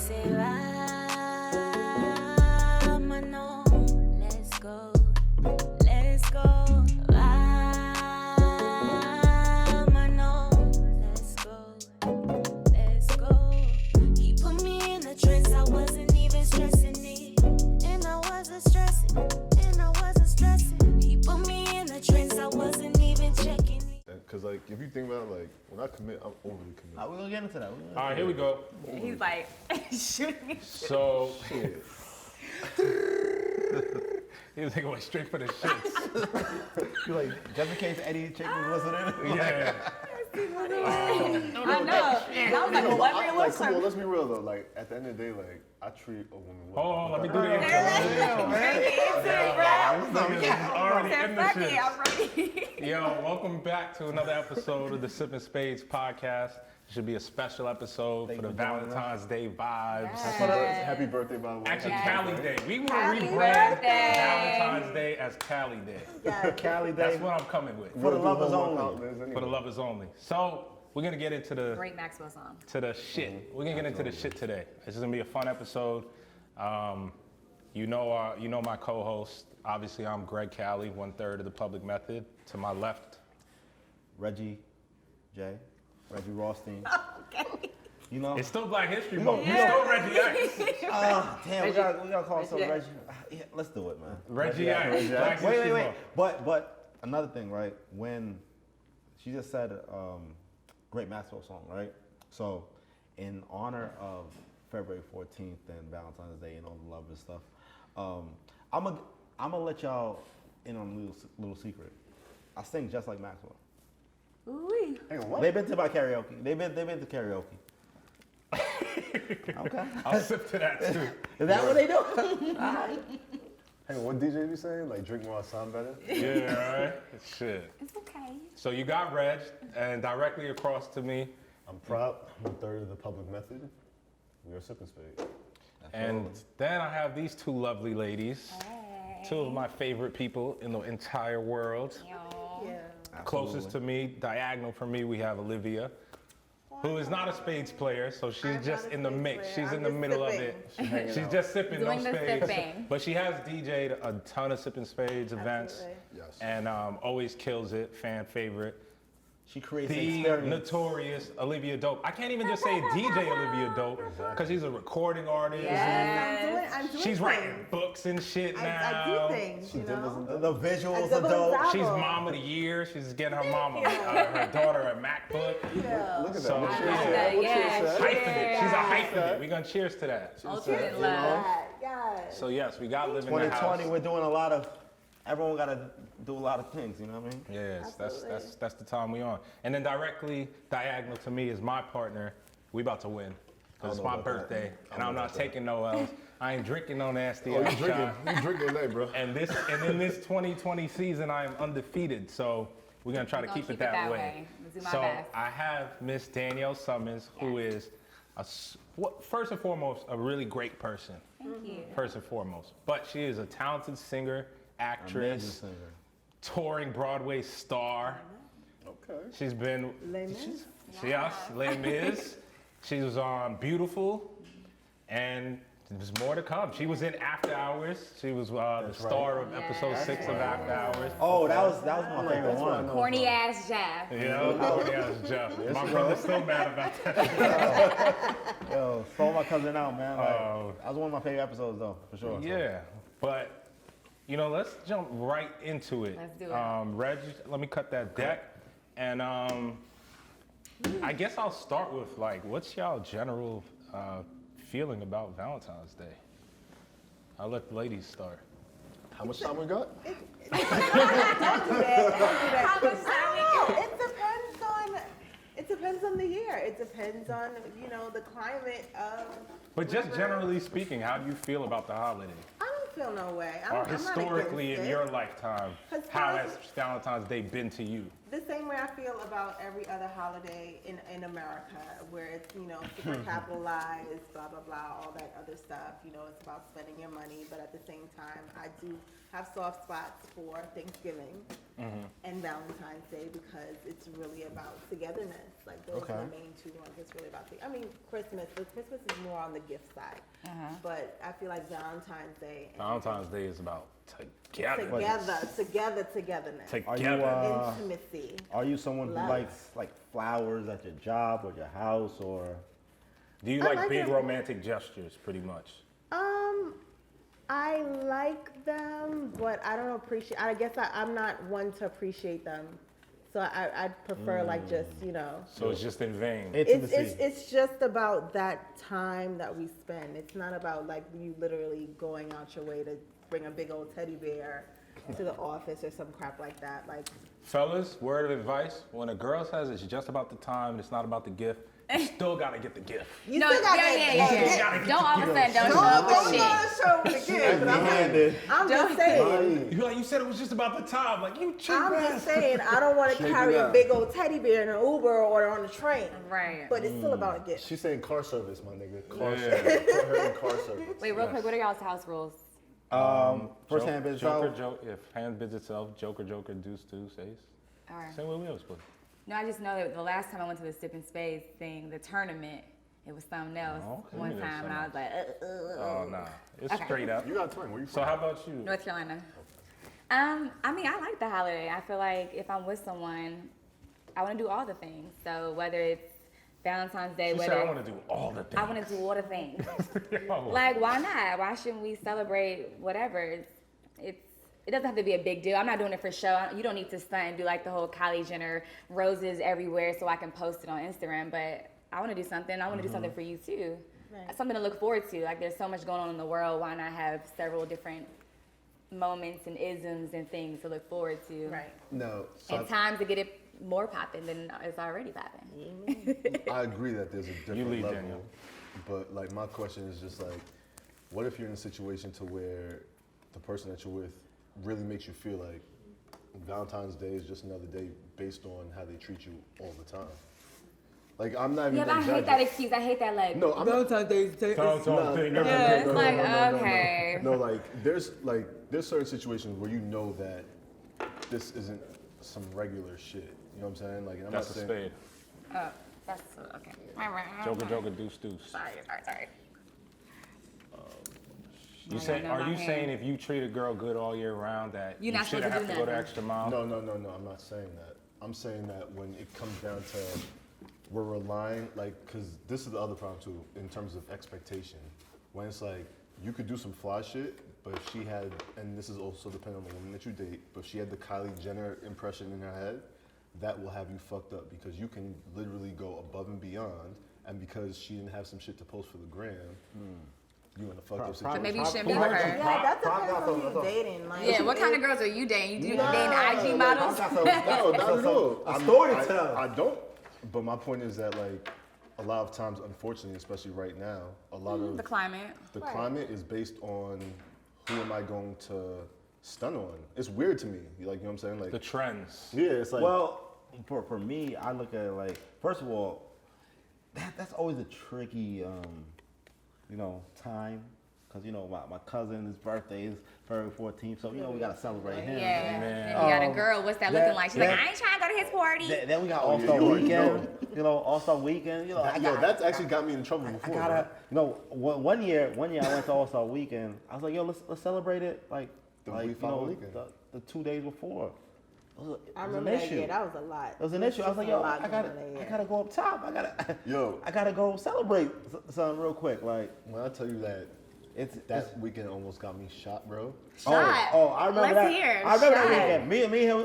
say Rama, no. Let's go, let's go. Rama, no. Let's go, let's go. He put me in a trance, I wasn't even stressing it. And I wasn't stressing, and I wasn't stressing. He put me in a trance, I wasn't even checking it. Cause like if you think about it, like when I commit, I'm overly committed. We're gonna get into that. All right, here we go. He's like shooting. So, he was like, going straight for the shits. You like, just in case any chick was listening? Yeah. I know. And I was like, what Like, real come on, let's be real though. Like at the end of the day, like I treat a woman well. Oh, let me do the intro. Already in the shit. I'm ready. Yo, welcome back to another episode of the Sip N Spades podcast. It should be a special episode for the Valentine's Day vibes. Happy birthday, by the way. Actually, Cali Day. We want to Happy rebrand birthday. Valentine's Day as Cali Day. Cali Day. That's what I'm coming with. For the lovers only. For the lovers only. So we're gonna get into the Great Maxwell song. to the shit. We're gonna get into the shit today. This is gonna be a fun episode. You know my co-host. Obviously, I'm Greg Cali, 1/3 of the Public Method. To my left, Reggie Rothstein. Okay. You know? it's still Black History Month. You're still Reggie X. Damn, we gotta call something Reggie. Yeah, let's do it, man. Reggie X. Black History Wait. Month. But another thing, right? When she just said Great Maxwell song, right? So in honor of February 14th and Valentine's Day and all the love and stuff, I'm gonna let y'all in on a little secret. I sing just like Maxwell. Ooh. Hang on, what? They've been to my karaoke. They've been to karaoke. Okay. I'll sip to that too. Is that what they do? Hey, what DJ be saying? Like drink more, I sound better. Yeah, right. Shit. It's okay. So you got Reg, and directly across to me, I'm proud. I'm 1/3 of the Public Method. We are Sip N Spades. and then I have these two lovely ladies, two of my favorite people in the entire world. Yeah. Closest to me, diagonal from me, we have Olivia, who is not a spades player, so she's just in the mix. She's in the middle of it. She's just sipping, no Doing the spades. sipping. But she has DJ'd a ton of Sip N Spades events, Yes. and always kills it, fan favorite. She creates an The experience. notorious Olivia Dope. I can't even just say DJ Olivia Dope, because she's a recording artist. Yes. I'm doing She's things. writing books and shit now. I do things, you know. The visuals I are double dope. dabble. She's mom of the year. She's getting her mama, her daughter a MacBook. Yeah. Look at So, that. yeah. Yeah. Hyping it. She's a Cheers. hyping it. We're gonna cheers to that. Ultimate love. Yes. So yes, we got living in the 2020, house. we're doing a lot of. Everyone got to do a lot of things. You know what I mean? Yes, that's the time we on. And then directly diagonal to me is my partner. We about to win. Cause it's my birthday, and I'm not taking no L's. I ain't drinking no nasty Oh, ass you drinking? shot. You drinking tonight, bro? And in this 2020 season, I am undefeated. So we're gonna try to keep it that way. Let's do my So best. I have Miss Danielle Summons, who is first and foremost a really great person. Thank you. First and foremost, but she is a talented singer, actress, Amazing singer. touring Broadway star. Okay. She's been Les Mis? yes, Les Mis. She was on Beautiful, and there's more to come. She was in After Hours. She was the star of episode 6 of After Hours. Oh, that was my favorite one. Corny ass Jeff. You know, yes, Jeff. My brother's still mad about that. Yo, stole my cousin out, man. Like, Oh. that was one of my favorite episodes, though, for sure. Yeah, but you know, let's jump right into it. Let's do it. Reg, let me cut that deck, and I guess I'll start with like, what's y'all general feeling about Valentine's Day? I'll let the ladies start. How much time we got? How much time we It depends on the year. It depends on, the climate of. But just generally speaking, how do you feel about the holiday? I don't feel no way. Or I'm not historically against in it. your lifetime, Because how has Valentine's Day been to you? the same way I feel about every other holiday in America, where it's, you know, super capitalized, blah, blah, blah, all that other stuff. You know, it's about spending your money, but at the same time, I do have soft spots for Thanksgiving and Valentine's Day because it's really about togetherness. Like, those are the main two ones. It's really about I mean, Christmas is more on the gift side, but I feel like Valentine's Day. Valentine's Day is about Togetherness. Are you, Intimacy. are you someone who Love. likes like flowers at your job or your house, or? Do you I like like big it. romantic gestures, pretty much? I like them, but I don't appreciate. I guess I'm not one to appreciate them, so I'd prefer like just, you know. So it's just in vain. It's just about that time that we spend. It's not about like you literally going out your way to bring a big old teddy bear to the office or some crap like that. Like, Fellas, word of advice, when a girl says it's just about the time, it's not about the gift, you still gotta get the gift. you No, still got yeah. Don't all of a sudden don't show up Don't with go shit. to show with the kids. I'm just saying. You're like, you said it was just about the time. Like, you cheap I'm ass. just saying, I don't want to carry a big old teddy bear in an Uber or on a train. Right. But it's still about a gift. She's saying car service, my nigga. Car Yeah. service. Put her in car service. Wait, real quick, what are y'all's house rules? First hand business. If hand bids itself, Joker, deuce, stays. All right. Same way we always play. No, I just know that the last time I went to the Sip N Spades thing, the tournament, it was something else Okay. one time, and I was like, Oh, nah. It's Okay. straight up. You got a twin. Where you So from? how about you? North Carolina. I mean, I like the holiday. I feel like if I'm with someone, I want to do all the things. So whether it's Valentine's Day, She said, whether I want to do all the things. I want to do all the things. Yo. Like, why not? Why shouldn't we celebrate whatever? It doesn't have to be a big deal. I'm not doing it for show. You don't need to stunt and do like the whole Kylie Jenner roses everywhere so I can post it on Instagram. But I want to do something. I want to do something for you too. Right. Something to look forward to. Like, there's so much going on in the world. Why not have several different moments and isms and things to look forward to? Right. No. And times to get it more popping than it's already popping. I agree that there's a different lead, level, Daniel. but like my question is just like, what if you're in a situation to where the person that you're with really makes you feel like Valentine's Day is just another day based on how they treat you all the time? Like, I'm not even. Yeah, but I hate that exaggerating. excuse. I hate that, like, No, I'm not. Don't think no, about yeah, it. it's like, okay. No, there's certain situations where you know that this isn't some regular shit. You know what I'm saying? Like, and I'm That's a not saying. spade. Oh, that's okay. Joker, deuce. Sorry. You say, no, are my you hand. saying if you treat a girl good all year round that You're you not supposed shouldn't to have do to go the nothing? extra mile? No, I'm not saying that. I'm saying that when it comes down to we're relying, like, because this is the other problem too, in terms of expectation. When it's like, you could do some fly shit, but if she had, and this is also depending on the woman that you date, but if she had the Kylie Jenner impression in her head, that will have you fucked up because you can literally go above and beyond, and because she didn't have some shit to post for the gram, you in a fucked up But But situation. maybe you shouldn't be Who with heard you? her. Yeah, that Prop depends got on some- who you dating. Like, Yeah, what kind of girls are you dating? You Nah, dating IG models? No, not at all. A story to tell. I don't. But my point is that, like, a lot of times, unfortunately, especially right now, a lot of The climate. the Right. climate is based on who am I going to stun on. It's weird to me. Like, you know what I'm saying? Like, The trends. yeah, it's like, Well, for me, I look at it like, first of all, that's always a tricky, time. Because, my cousin's birthday is February 14th, so, we got to celebrate him. Yeah. Man. And you got a girl, what's that looking like? She's like, I ain't trying to go to his party. Then we got Oh, yeah, All-Star you already Weekend, All-Star Weekend, that's actually got me in trouble I before. gotta, bro. one year I went to All-Star Weekend. I was like, let's celebrate it The week following weekend. the 2 days before. It was I an remember that issue. year. That was a lot. It was an issue. I was like, A yo, lot I going gotta, on that I year. gotta go up top. I gotta go celebrate something real quick. Like, When I tell you that it's that weekend almost got me shot, bro. Shot. Oh, I remember Let's that. hear. I remember Shot. that weekend. Me and him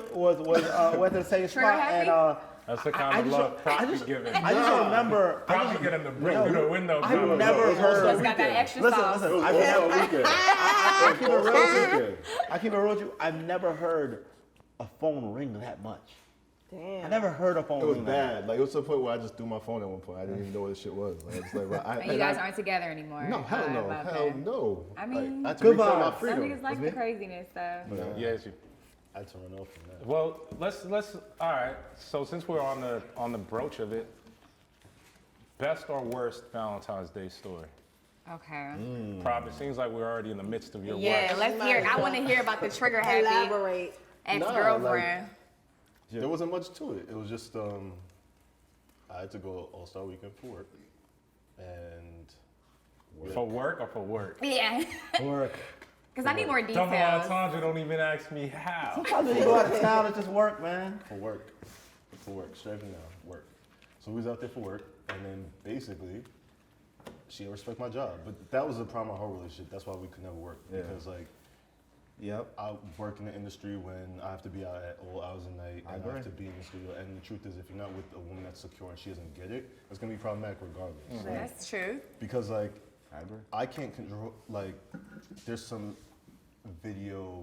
went to the same Trigger spot, happy? and That's the I kind of just- love I Prop be just- giving. I just remember. Probably get him to break through the window. I've too. never It was heard. All-Star Got that extra Listen, sauce. listen. It was All-Star weekend. I keep it real All-Star with you. weekend. I keep it real with you. I've never heard a phone ring that much. Damn. I never heard a phone It was ring that much. bad. Like, it was to the point where I just threw my phone at one point. I didn't even know what this shit was. Like, it's like, And you guys aren't together anymore. No, hell no. Okay. Hell no. I mean, like, I had to Good reclaim my vibes. freedom. Some niggas like the craziness, though. Yes, you. I had to run off from that. Well, let's all right. So since we're on the broach of it, best or worst Valentine's Day story? Okay. Probably seems like we're already in the midst of your Yeah, worst. let's hear. I want to hear about the trigger happy Elaborate. ex-girlfriend. There wasn't much to it. It was just I had to go All-Star Weekend for work, and For work or for work? Yeah. Work. Because I need more Double details. entendre don't even ask me how. Sometimes when you go out of town, it just work, man. for work, straight from now, work. So we was out there for work, and then basically, she didn't respect my job. But that was the problem with our whole relationship. That's why we could never work. Yeah. Because like, Yep. I work in the industry when I have to be out at all hours of the night, I and I agree. have to be in the studio. And the truth is, if you're not with a woman that's secure and she doesn't get it, it's gonna be problematic regardless. That's true. Because like, I agree. I can't control, like, there's some video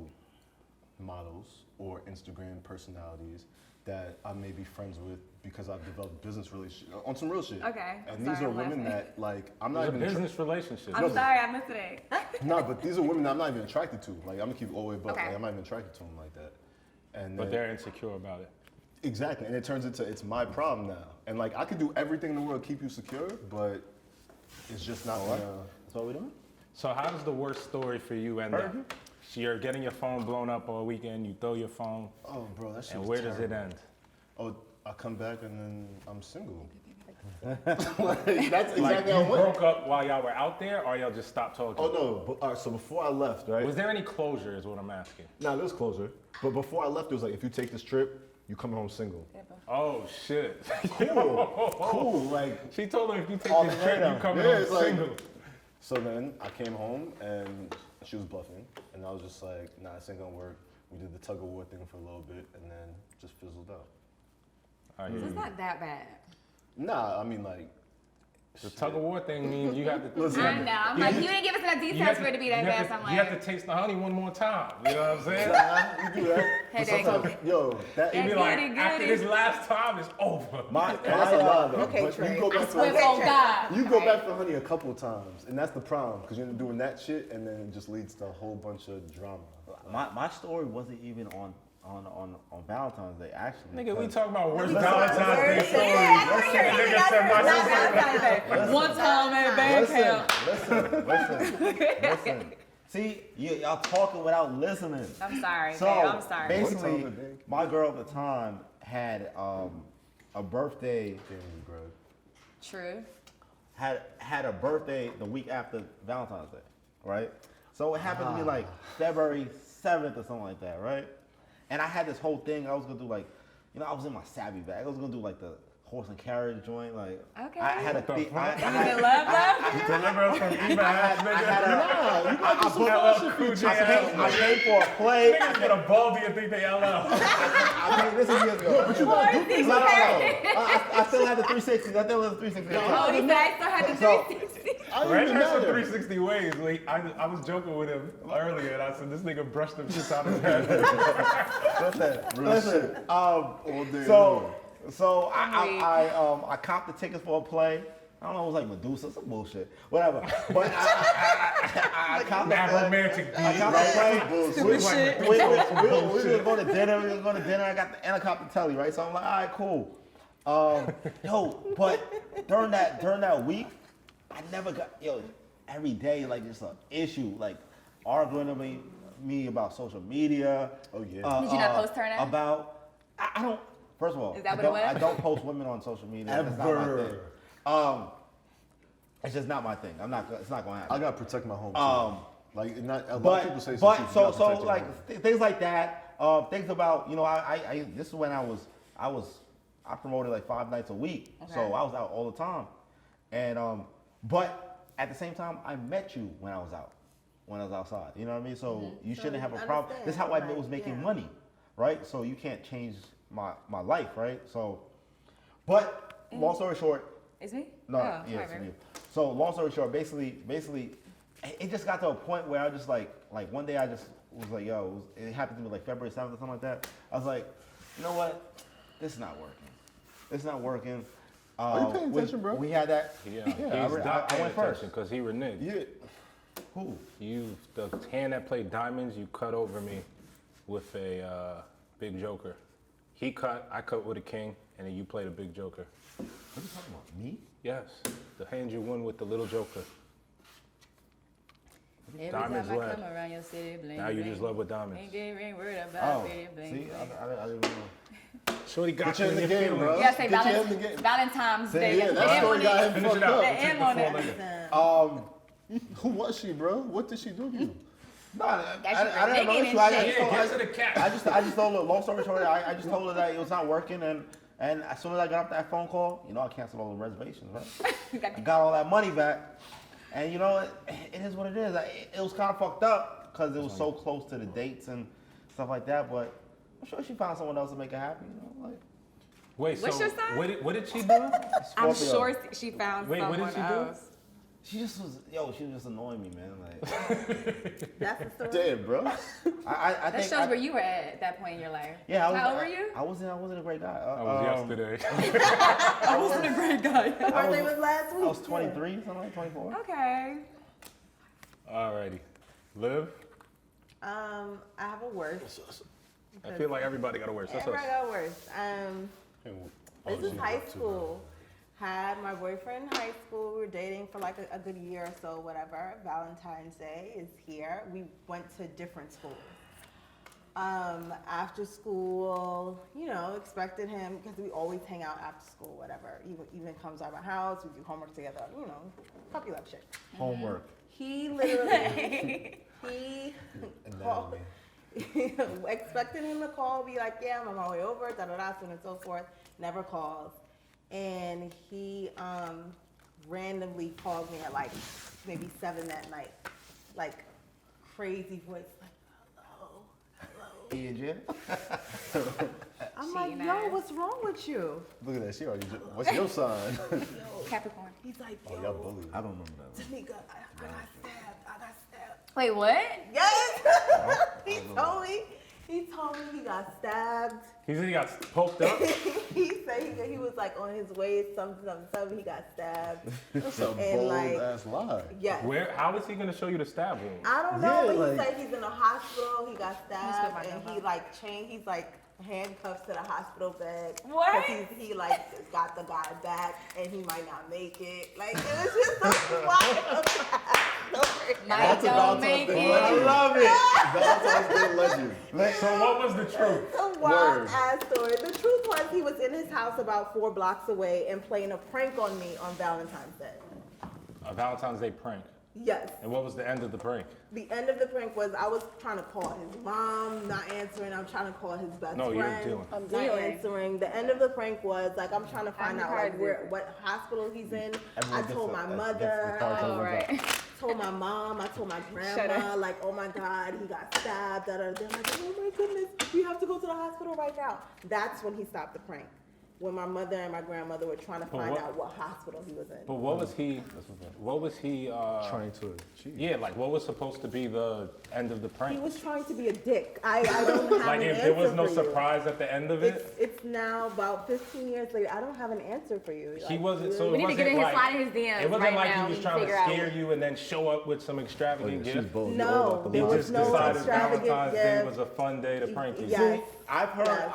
models or Instagram personalities that I may be friends with because I've developed business relationship on some real shit. Okay, I'm And these sorry, are I'm women laughing. that, like, I'm not It's a even, business relationship. I'm sorry, I missed it. no, but these are women that I'm not even attracted to. Like, I'm gonna keep it all the way above. Okay. Like, I'm not even attracted to them like that. And But then- they're insecure about it. exactly, and it turns into, it's my problem now. And like, I could do everything in the world to keep you secure, but it's just not gonna. That's what we doing? So how does the worst story for you end up? So you're getting your phone blown up all weekend, you throw your phone, Oh, bro, that shit and was where does it terrible. end? Oh, I come back and then I'm single. Like, that's Like exactly you how it went. broke up while y'all were out there, or y'all just stopped talking? Oh no! But, all right, so before I left, right? Was there any closure? Is what I'm asking. Nah, there was closure. But before I left, it was like, if you take this trip, you come home single. Oh shit! Cool. Like, She told him if you take All this the trip, freedom. you coming Yeah, home it's like- single. so then I came home and she was bluffing, and I was just like, nah, this ain't gonna work. We did the tug of war thing for a little bit, and then just fizzled out. I hear It's you. not that bad. Nah, I mean like, The tug of war thing means you got to. Listen, I know. I'm like, you didn't give us enough details for it to be that bad. So I'm You have like, to taste the honey one more time. You know what I'm saying? we do that. But Headache. sometimes, yo, that You be Goody, like, goody. after this last time, it's over. and that's a lie though. Okay, but Trey. you go back swear for on God. you go back for honey a couple of times, and that's the problem because you're doing that shit, and then it just leads to a whole bunch of drama. My story wasn't even on Valentine's Day, actually. Nigga, we because- talking about worst Valentine's Day stories. Yeah, I Listen, nigga said my sister. one time at band camp. Listen. See, y'all talking without listening. I'm sorry, So babe. I'm sorry. basically, What time of day? my girl at the time had a birthday. Damn you, bro. True. Had a birthday the week after Valentine's Day, right? So it happened to be like February 7th or something like that, right? And I had this whole thing. I was gonna do like, I was in my savvy bag. I was gonna do like the horse and carriage joint. Like, Okay. I had a The thing. fuck? You in love, Deliver us from Eva ass nigga. I paid for a play. Niggas get a baldy and think they LL. I mean, this is years ago. But you gotta do things No. like I still had the 360s. I still had the 360s. Oh, he said I still had the So- 360. I don't Reg even has some matter. 360 ways. Like, I was joking with him earlier, and I said, this nigga brushed them shits out his head. Listen. All day So I copped the tickets for a play. I don't know, it was like Medusa, some bullshit, whatever. But I copped Mad the play. romantic I beat, copped right? the play. Stupid shit. We were gonna go to dinner. And I copped the telly, right? So I'm like, all right, cool. But during that week, I never got every day like just an issue, like arguing with me about social media. Oh yeah. Did you not post her in it? About I don't. First of all, Is that I what it don't, was? I don't post women on social media. That's not my thing. Ever. It's just not my thing. It's not gonna happen. I gotta protect my home too. Like, not a lot of But people say some but shit, you so gotta protect your like home. things like that. Things about I this is when I promoted like 5 nights a week, so Okay. I was out all the time, and but at the same time I met you when I was outside. You know what I mean? So you So shouldn't have a you problem. This is how I understand, was making yeah. money, right? So you can't change my life, right? So, but long story short. It's me? No, Oh, yeah, sorry, it's baby. you. So long story short, basically, it just got to a point where I just like one day I just was like, it happened to me like February 7th or something like that. I was like, you know what? This is not working. It's not working. Are you paying attention, bro? We had that. Yeah, I he's went not paying first. attention because he reneged. Yeah. Who? The hand that played diamonds, you cut over me with a big joker. He cut, I cut with a king, and then you played a big joker. What are you talking about? Me? Yes, the hand you won with the little joker. Every Diamonds time I left. come around your city, bling, Now you bling. just love with diamonds. Ain't get ring word about Oh, it, bling, see, bling. I didn't know. Shorty got Get you in the your game, feelings. bro. You gotta say Get you in the game. Valentine's See, Day. yeah, The That M story on got it. him Finish fucked it out. The up. M on it. Who was she, bro? What did she do to you? No, I That shit didn't know ridiculous issue. I shit. just Yeah, told- get to the cat. I just told her, long story short, I just told her that it was not working, and as soon as I got off that phone call, you know, I canceled all the reservations, right? I got all that money back, and you know, it is what it is. It was kind of fucked up because it was so close to the dates and stuff like that, but I'm sure she found someone else to make her happy, you know, like. Wait, What's so your sign? what did she do? I'm Scorpio. sure she found Wait, what someone did she do? else. She just was, she was just annoying me, man. Like, That's the story. Damn, bro. I That think. shows where you were at that point in your life. Yeah, How old were you? I wasn't a great guy. That was yesterday. I wasn't a great guy. Her birthday was last week. I was 23, something like 24. Okay. Alrighty. Liv? I have a worst. I feel like everybody got a worse. That's us. Everybody got worse. This is high school. Had my boyfriend in high school. We were dating for like a good year or so, whatever. Valentine's Day is here. We went to different schools. After school, expected him, because we always hang out after school, whatever. Even comes out of my house, we do homework together, puppy love shit. Homework. He literally, called, expected him to call, be like, yeah, I'm on my way over, so on and so forth. Never calls. And he randomly called me at like maybe 7 that night. Like crazy voice, like, hello. He in jail? I'm like, Cheating yo, ass. what's wrong with you? Look at that. She already. What's your sign? Capricorn. He's like, Oh, yo, y'all bullied. I don't remember that. Tamika, I got stabbed. Wait, what? Yes! He told me he got stabbed. He said he got poked up. He said he was like on his way, something, he got stabbed. That's a And, bold like, ass lie. Yes. How is he gonna show you the stab wound? I don't know, Yeah, but like- he said he's in a hospital, he got Must stabbed, be my and he number. like chained, he's like handcuffed to the hospital bed. What? 'Cause he like got the guy back, and he might not make it. Like, it was just so wild. Might don't make Day. it. I love it. Valentine's Day legend. So what was the truth? It's a wild Word. ass story. The truth was he was in his house about 4 blocks away and playing a prank on me on Valentine's Day. A Valentine's Day prank. Yes. And what was the end of the prank? The end of the prank was I was trying to call his mom, not answering. I'm trying to call his best No, friend. you're dealing. I'm Not dealing. answering. The end of the prank was like I'm trying to find the out cards like where is. what hospital he's in. Everyone I gets told the- my gets the mother, cards Oh, over right. told my mom, I told my Shut grandma, up. like, oh my God, he got stabbed. Da, da, da. They're like, oh my goodness, we have to go to the hospital right now. That's when he stopped the prank. When my mother and my grandmother were trying to find what- out what hospital he was in. But what was he? What was he? Trying to achieve. Yeah, like what was supposed to be the end of the He prank? was trying to be a dick. I don't have Like an if there was answer no for you. surprise at the end of it, It's now about 15 years later. I don't have an answer for you. he wasn't. So We it need to wasn't get in his like slide in his DMs it wasn't right like now. he was We trying to figure out- scare you and then show up with some extravagant She's gift. bold. No, You there all He was just about the no decided extravagant Valentine's Day gift. was a fun day to prank you. Yes. I've heard Yes.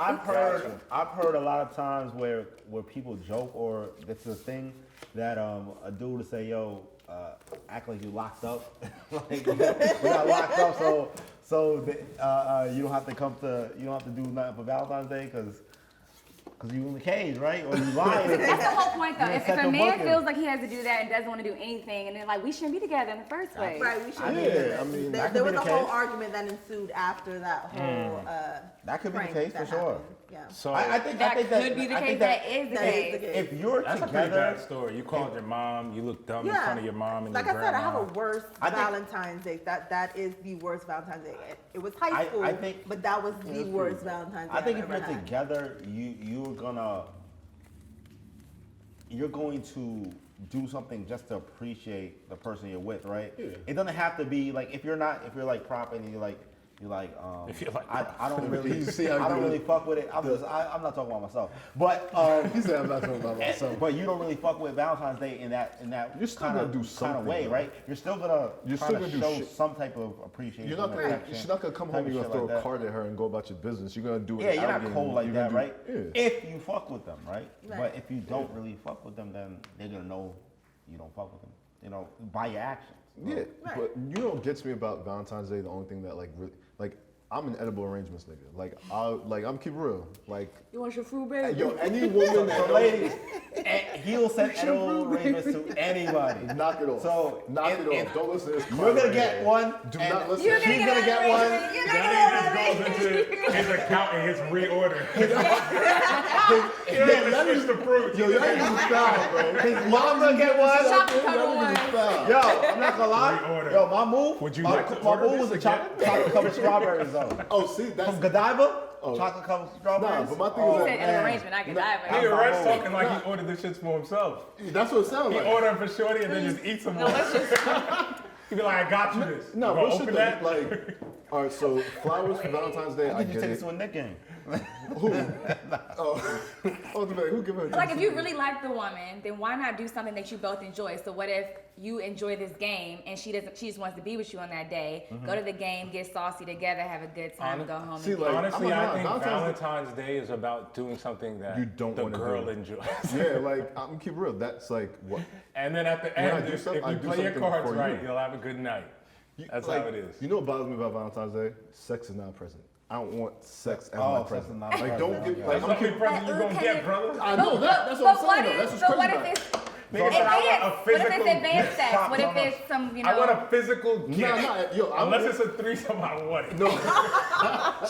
I've heard a lot of times where people joke, or this is a thing that a dude will say, yo, act like you locked up. Like you got locked up, you don't have to do nothing for Valentine's Day because you in the cage, right? Or you lying. That's the whole point, though. You If set a your man booking. feels like he has to do that and doesn't want to do anything, and then like we shouldn't be together in the first place. Right, we should I be mean, together. I mean, there that there could was be a the whole case. argument that ensued after that whole That could be the prank case that for sure. happened. Yeah. So I think That I think could be the I case. think That is the That is case. the case. if you're that's a pretty together, bad story. You called your mom. You looked dumb in Yeah. front of your mom and Like your I said, I grandma. have a worse I think- Valentine's Day. That is the worst Valentine's Day. It was high I school, think- but that was the that's worst pretty- Valentine's Day I think I've if ever you're had. together, you're going to do something just to appreciate the person you're with, right? Yeah. It doesn't have to be like if you're like propping and you're like You like, If you like I don't really, You see how I don't good- really fuck with it. I'm not talking about myself, but He said I'm not talking about myself. but you don't really fuck with Valentine's Day in that You're still kind gonna of do kind of something, way, though. right? You're still gonna show shit. some type of appreciation. You're not gonna. affection, She's not gonna come type home and of you're gonna shit throw like a that. card at her and go about your business. You're gonna do it. Yeah, you're out not game. cold like You're that, gonna right? Yeah. If you fuck with them, right? Right. But if you don't really fuck with them, then they're gonna know you don't fuck with them. You know, by your actions. Yeah, Right. but you know what gets me about Valentine's Day? The only thing that like I'm an edible arrangements nigga. I'm keep real. Like You want your fruit, baby? yo, any woman that So ladies, he'll send edible arrangements to anybody. knock it off. So, knock if- it off. if Don't listen to this. You're card gonna right get here. one. Do and not listen. You're She's gonna gonna get get an one. arrangement. You're That gonna nigga get just goes into his account and hits reorder. He don't even switch the fruit. Yo, y'all niggas is foul, bro. His mom gonna get one. Chocolate covered Y'all niggas is foul. Yo, I'm not gonna lie. Reorder. Yo, my move. Would you my, like to my order move was a this chocolate covered strawberries though. Oh, see, that's From Godiva, Oh. chocolate covered strawberries. Nah, but my thing Oh, is He that said an arrangement. I could die for Nigga, it. Red's talking like he ordered the shits for himself. that's what it sounds He like. ordered them for Shorty and then just eats them all. He be like, I got you this. No, You gonna but shit open though, that? like, all right, so flowers for Valentine's Day, I How did you get take it. this to a Nick game? Who give her? Like if you really like the woman, then why not do something that you both enjoy? So what if you enjoy this game and she doesn't? She just wants to be with you on that day. Go to the game, get saucy together, have a good time, go home. See, and like, Honestly, I'm I not- think Valentine's Valentine's Day is about doing something that You don't the wanna girl do. enjoys. Yeah, like I'm keep real. That's like what. And then at the When I end, do if something, I you do play your something cards for right, you. you'll have a good night. That's like, how it is. You know what bothers me about Valentine's Day? Sex is not present. I don't want sex as Oh, my sex present. is not Like, present. don't give. Okay. Like, That's I'm the only keep. present you're gonna get, brother. I know that. That's what I'm saying. Though. That's what's But crazy what about if it. it's Nigga what said, I want a if it's physical advanced sex? gift. What if it's some, you I want know? a physical gift. Yo, Unless it's a threesome, I want it. No,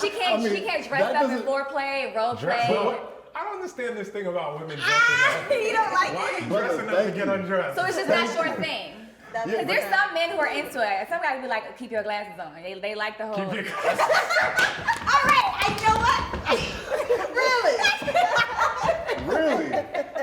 She can't. I mean, she can't dress that up in doesn't- foreplay, role Dress play. up. I don't understand this thing about women dressing up. You don't like Why are it. you Brother, dressing up to thank get you. undressed? So it's just not your thing. That's Because there's okay. some men who are into it. Some guys be like, keep your glasses on. They like the whole. Keep your- All right, and you know what? really.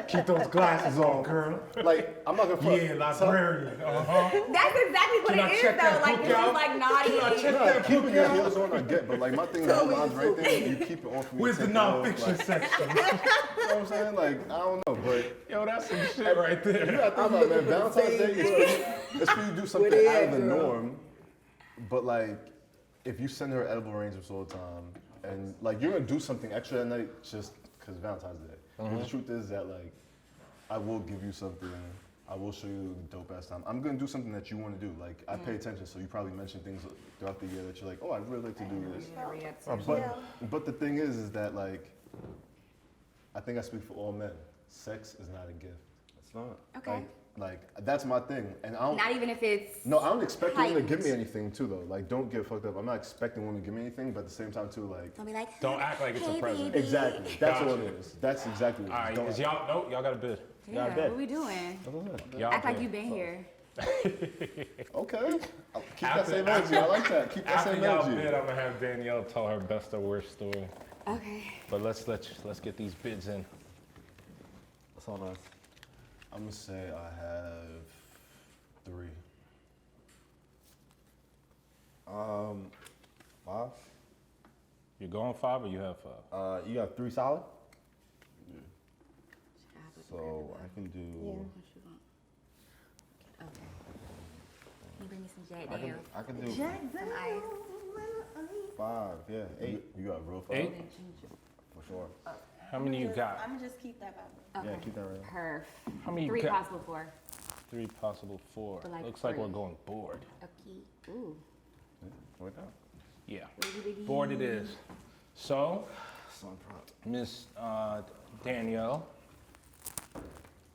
Keep those glasses on, girl. Like, I'm not gonna. front. Yeah, librarian. Uh-huh. That's exactly what Can I it is, check that though. Like book this out? is like naughty. No, keeping your heels on, I get, but like my thing is the lines right there. You keep it on for me. Where's the take it off, nonfiction like, section? You know what I'm saying? Like, I don't know, but Yo, that's some shit right you there. gotta think about it, man. Valentine's Day is for you to do something out of the norm, but like, if you send her edible arrangements all the time, and like you're gonna do something extra that night just because Valentine's Day. But the truth is that like, I will give you something. I will show you a dope ass time. I'm gonna do something that you want to do. Like I pay attention, so you probably mention things throughout the year that you're like, oh, I'd really like to do this. But the thing is that like, I think I speak for all men. Sex is not a gift. It's not. Okay. Like that's my thing, and I don't. Not even if it's. No, I don't expect women to give me heightened. anything too, though. Like, don't get fucked up. I'm not expecting women to give me anything, but at the same time, too, like. Don't be like. Don't act like it's a "Hey, present. baby." Exactly. That's what Gotcha. it is. That's exactly what All it right, is. Don't- is y'all, no, y'all got a bid. Yeah, I bet. what we doing? Y'all Act like bid. you've been here. Okay. Keep that After- same energy. I like that. Keep that After same y'all energy. bid, I'm gonna have Danielle tell her best or worst story. Okay. But let's get these bids in. That's all nice. I'm gonna say I have 3. 5. You going 5 or you have 5? You got 3 solid. So I can do. Okay. Can you bring me some Jack I can, Daniels? I can do Some ice. 5. Yeah, 8 You got real 5? 8? for sure. How many you got? I'm gonna just keep that by me. Yeah, Okay. keep that right. Perf. How many you 3 got? possible 4. 3 possible 4. But like Looks like we're 3. going board. Okay. Ooh. Work out. Yeah, Biggie, biggie. board it is. So, Son prompt. Miss Danielle,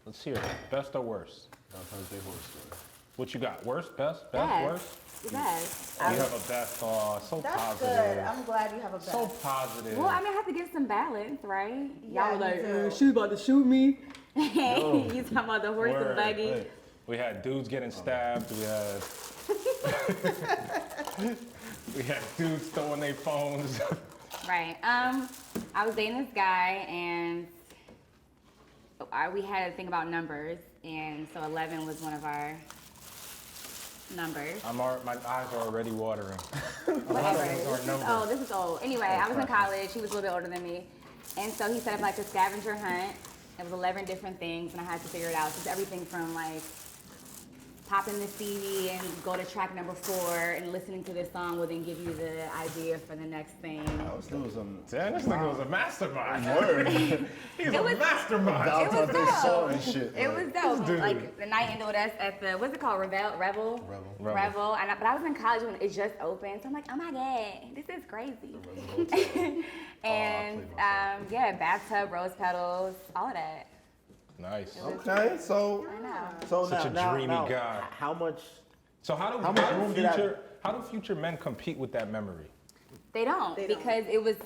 let's hear it. Best or worst? Valentine's Day horror story. What you got? Worst, best, Best. worst? The best. You have a best. So That's positive. good. I'm glad you have a best. So positive. Well, I mean, I have to give some balance, right? Yeah, Y'all were like, you do. she about to shoot me. You talking about the horse Word. and buggy? Hey, We had dudes getting stabbed. We had we had dudes throwing their phones. Right. I was dating this guy, and we had a thing about numbers, and so 11 was one of our numbers. My eyes are already watering. Whatever. Or numbers. This is old. Anyway, I was in college. He was a little bit older than me. And so he set up like a scavenger hunt. It was 11 different things, and I had to figure it out. So it's everything from like popping the CD and go to track number 4 and listening to this song will then give you the idea for the next thing. I was doing some. Damn, this nigga was a mastermind. Word. He's a mastermind. Valentine's Day dope. song and shit. It like, was dope. dude. Like the night ended with us at the what's it called? Revel. Revel. But I was in college when it just opened, so I'm like, oh my god, this is crazy. And yeah, bathtub, rose petals, all of that. Nice. Okay, so I know. so Such now, a dreamy now, guy. How much? So how much room do did that- future men compete with that memory? They don't They don't. because it was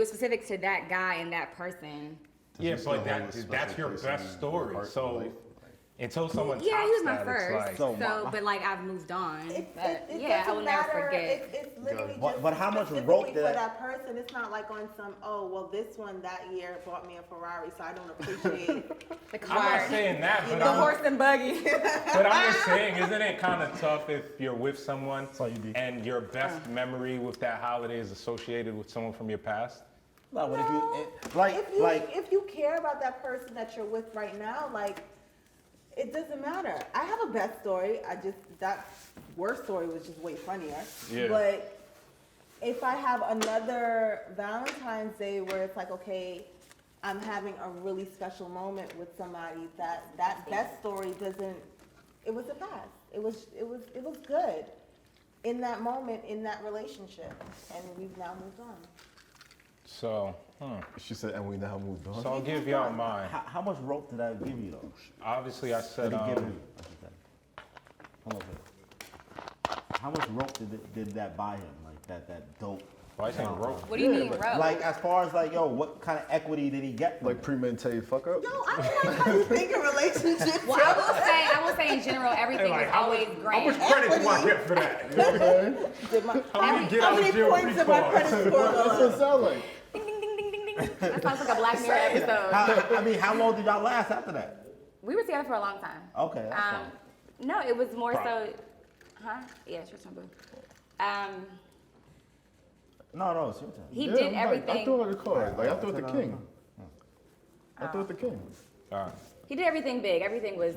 specific to that guy and that person. Yeah, still but hold a special that's your place in best your story. heart and So life? until someone Yeah, tops he was my that, first. it's like, So but like I've moved on. It But it yeah, I doesn't will never matter. forget. It's literally But- just but how much specifically rope for did that person? It's not like on some, oh, well, this one that year bought me a Ferrari, so I don't appreciate The I'm not card, saying that, but the horse and buggy. But I'm just saying, isn't it kind of tough if you're with someone all you do. and your best memory with that holiday is associated with someone from your past? No, but if you If you care about that person that you're with right now, like, it doesn't matter. I have a best story. That worst story was just way funnier. Yeah. But if I have another Valentine's Day where it's like, okay, I'm having a really special moment with somebody, that best story doesn't. It was a pass. It was good in that moment in that relationship, and we've now moved on. So, She said, and we now moved on. so I'll give y'all mine. how much rope did I give you though? Obviously, I said, Did he give you? I should say. Hold on. How much rope did that buy him? Like that dope. why you saying rope? What do you mean, rope? Like as far as like, yo, what kind of equity did he get? From Like it? premeditated fuck up? Yo, I don't like how you think in relationships. Well, I will say in general, everything Like, was how always much great. credit do I get for that? You know what I'm saying? Did my, How many get how out of many jail points free did my cards? credit score That's go what it up? sound like. Ding, ding, ding, ding, ding, ding. That sounds like a Black Mirror episode. I mean, how long did y'all last after that? We were together for a long time. Okay, that's fine. No, it was more Right. so, yeah, it's your turn, boo. No, it's your turn. He Yeah, did I'm like, I everything. threw like a card. Like I threw it the king. I threw it the king. All right. He did everything big. Everything was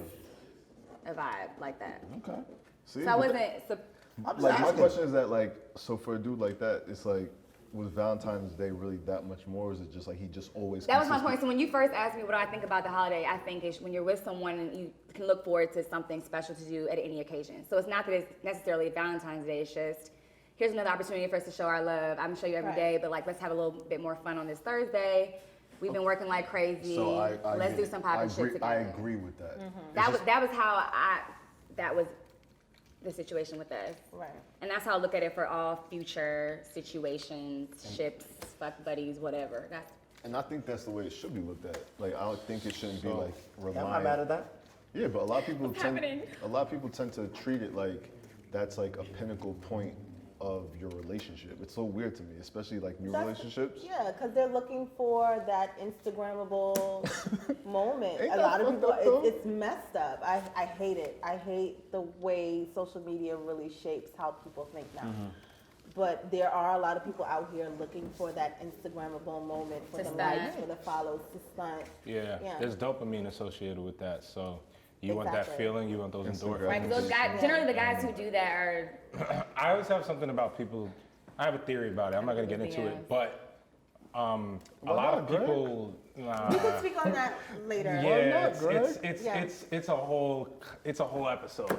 a vibe like that. Okay. See, So I wasn't. I'm just like my asking. question is that like, so for a dude like that, it's like, was Valentine's Day really that much more? Or is it just like he just always? That was my consistent- point. So when you first asked me what do I think about the holiday, I think it's when you're with someone and you can look forward to something special to do at any occasion. So it's not that it's necessarily Valentine's Day. It's just here's another opportunity for us to show our love. I'm gonna show you every Right. day, but like let's have a little bit more fun on this Thursday. We've been working like crazy. So I let's get do it. some popping shit together. I agree with that. That was how that was the situation with us. Right. And that's how I look at it for all future situations, ships, fuck buddies, whatever. That's And I think that's the way it should be looked at. Like I don't think it shouldn't be So, like I'm not relying. mad at that. Yeah, but a lot of people happening? tend to treat it like that's like a pinnacle point of your relationship. It's so weird to me, especially like new relationships. Yeah, because they're looking for that Instagrammable moment. Ain't A that lot of fucked people, up, though? it's messed up. I hate it. I hate the way social media really shapes how people think now. But there are a lot of people out here looking for that Instagrammable moment, for To the stunt. likes, for the follows, to stunt. Yeah, Yeah. there's dopamine associated with that. So you want that Exactly. feeling, you want those Instagram. endorphins. right. 'Cause those guys, generally the guys who do that are I always have something about people. I have a theory about it. I'm not gonna get into it, but a lot of not, Greg? people. We can speak on that later. Yeah, not, Greg? Yeah. it's a whole episode.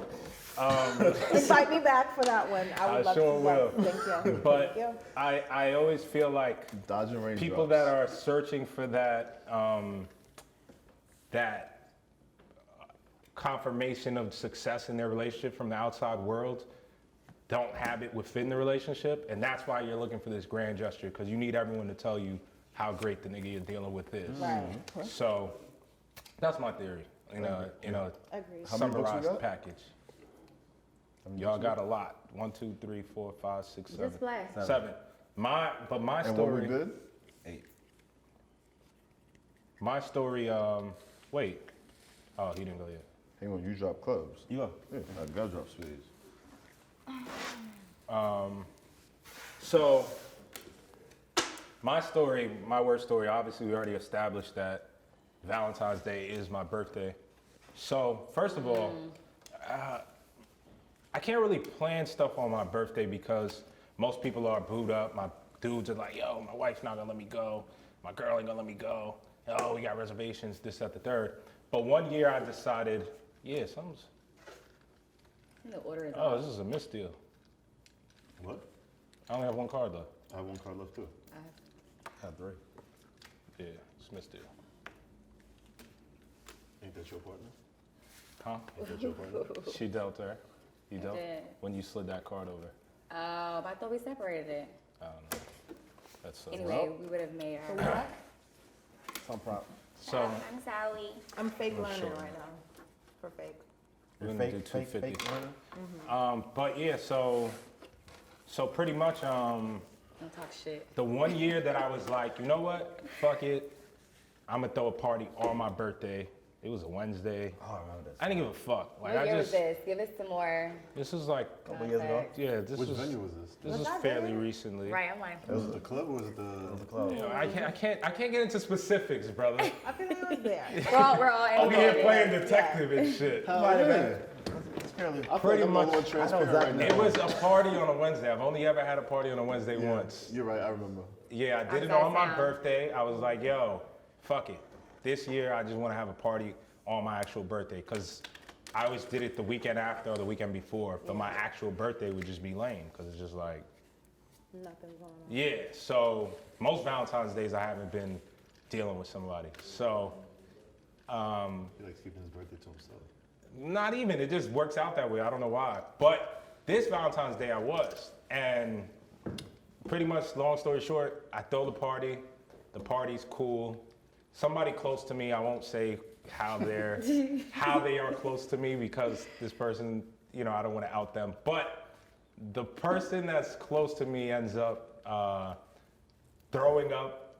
Invite me back for that one. I would I love sure to. will. Thank you. But Thank you. I always feel like Dodging raindrops. people that are searching for that that confirmation of success in their relationship from the outside world don't have it within the relationship, and that's why you're looking for this grand gesture, because you need everyone to tell you how great the nigga you're dealing with is. Right. So that's my theory in a Agreed. How many books we summarized got? package. Y'all got a lot. 1, 2, 3, 4, 5, 6, 7. Just play. 7. My And story. what we bid? 8. My story. Wait. Oh, he didn't go yet. Hang on, you drop clubs. You go. Yeah, I gotta drop spades. So, my story, my worst story, obviously we already established that Valentine's Day is my birthday. So, first of all, I can't really plan stuff on my birthday because most people are booed up. My dudes are like, yo, my wife's not gonna let me go. My girl ain't gonna let me go. Oh, we got reservations, this, that, the third. But one year I decided, yeah, something's, The order is oh, this is a misdeal. What? I only have one card left. I have one card left too. I had 3. Yeah, it's a misdeal. Ain't that your partner? Huh? Ain't that your partner? She dealt her. You I dealt? did. When you slid that card over. Oh, but I thought we separated it. I don't know. That's so. Anyway, we would have made her. Some prop. So, I'm Sally. I'm fake I'm learning sure. right now. For fake. we're gonna do Fake 250. learner. But yeah, so pretty much, Don't talk shit. the one year that I was like, you know what? Fuck it. I'm gonna throw a party on my birthday. It was a Wednesday. Oh, I remember this. I didn't give a fuck. Like What I year was just, this? Give us some more. this is like, A couple years ago. yeah, this Which was venue was this? this Was was that fairly there? recently. Right, I'm like, Was it the club or was it the? It was a club. You know, I can't get into specifics, brother. I feel like I was there. we're all Over here involved. playing detective and shit. Might have been. It's fairly. I feel Pretty like I'm much- a little I transparent know right now. It was a party on a Wednesday. I've only ever had a party on a Wednesday Yeah, once. You're right. I remember. Yeah, I did it How's that on my sound? birthday. I was like, yo, fuck it. This year, I just want to have a party on my actual birthday because I always did it the weekend after or the weekend before, but my actual birthday would just be lame because it's just like, Nothing's going on. yeah. So most Valentine's days, I haven't been dealing with somebody. So He likes keeping his birthday to himself. not even. It just works out that way. I don't know why. But this Valentine's Day, I was. And pretty much, long story short, I throw the party. The party's cool. Somebody close to me, I won't say how they are close to me because this person, you know, I don't want to out them. But the person that's close to me ends up throwing up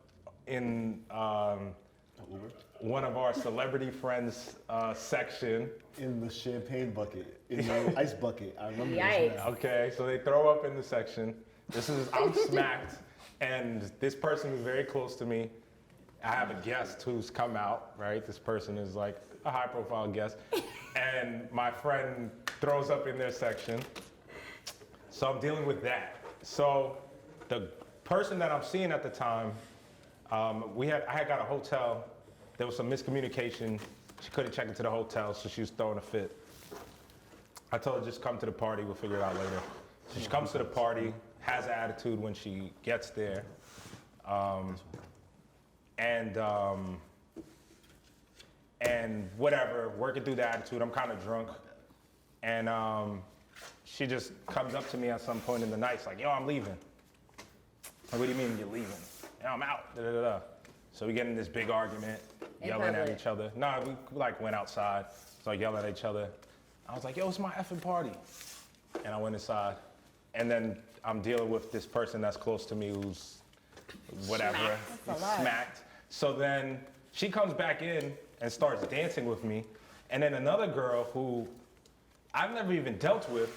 in Uber? one of our celebrity friends section. In the champagne bucket, in the ice bucket. I remember Yikes. this now. Okay, so they throw up in the section. I'm smacked, and this person is very close to me. I have a guest who's come out, right? This person is like a high profile guest, and my friend throws up in their section. So I'm dealing with that. So the person that I'm seeing at the time, I had got a hotel. There was some miscommunication. She couldn't check into the hotel, so she was throwing a fit. I told her just come to the party, we'll figure it out later. So she comes to the party, has an attitude when she gets there. And whatever, working through the attitude, I'm kind of drunk. And she just comes up to me at some point in the night, it's like, yo, I'm leaving. Like, what do you mean you're leaving? Yo, I'm out, da da da da. So we get in this big argument, In yelling at public? each other. No, we like went outside, so yelling at each other. I was like, yo, it's my effing party. And I went inside. And then I'm dealing with this person that's close to me who's whatever, That's a lot. smacked. So then she comes back in and starts dancing with me. And then another girl who I've never even dealt with,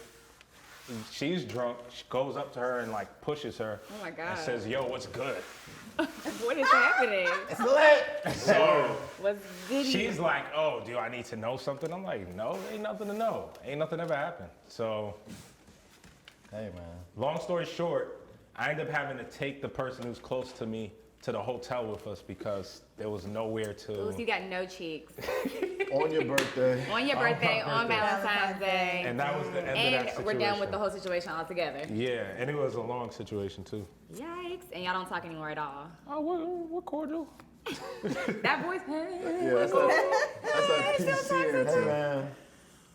she's drunk. She goes up to her and like pushes her Oh my and God. says, yo, what's good? What is happening? So What's good? she's like, oh, do I need to know something? I'm like, no, ain't nothing to know. Ain't nothing ever happened. So Hey, man. long story short, I ended up having to take the person who's close to me to the hotel with us because there was nowhere to. Ooh, so you got no cheeks. On your birthday. On your birthday, on Valentine's Day. And that was the end of that And situation. we're done with the whole situation altogether. Yeah, and it was a long situation too. Yikes. And y'all don't talk anymore at all. Oh, what cordial? That voice, Yeah, that's that PC. Hey, man.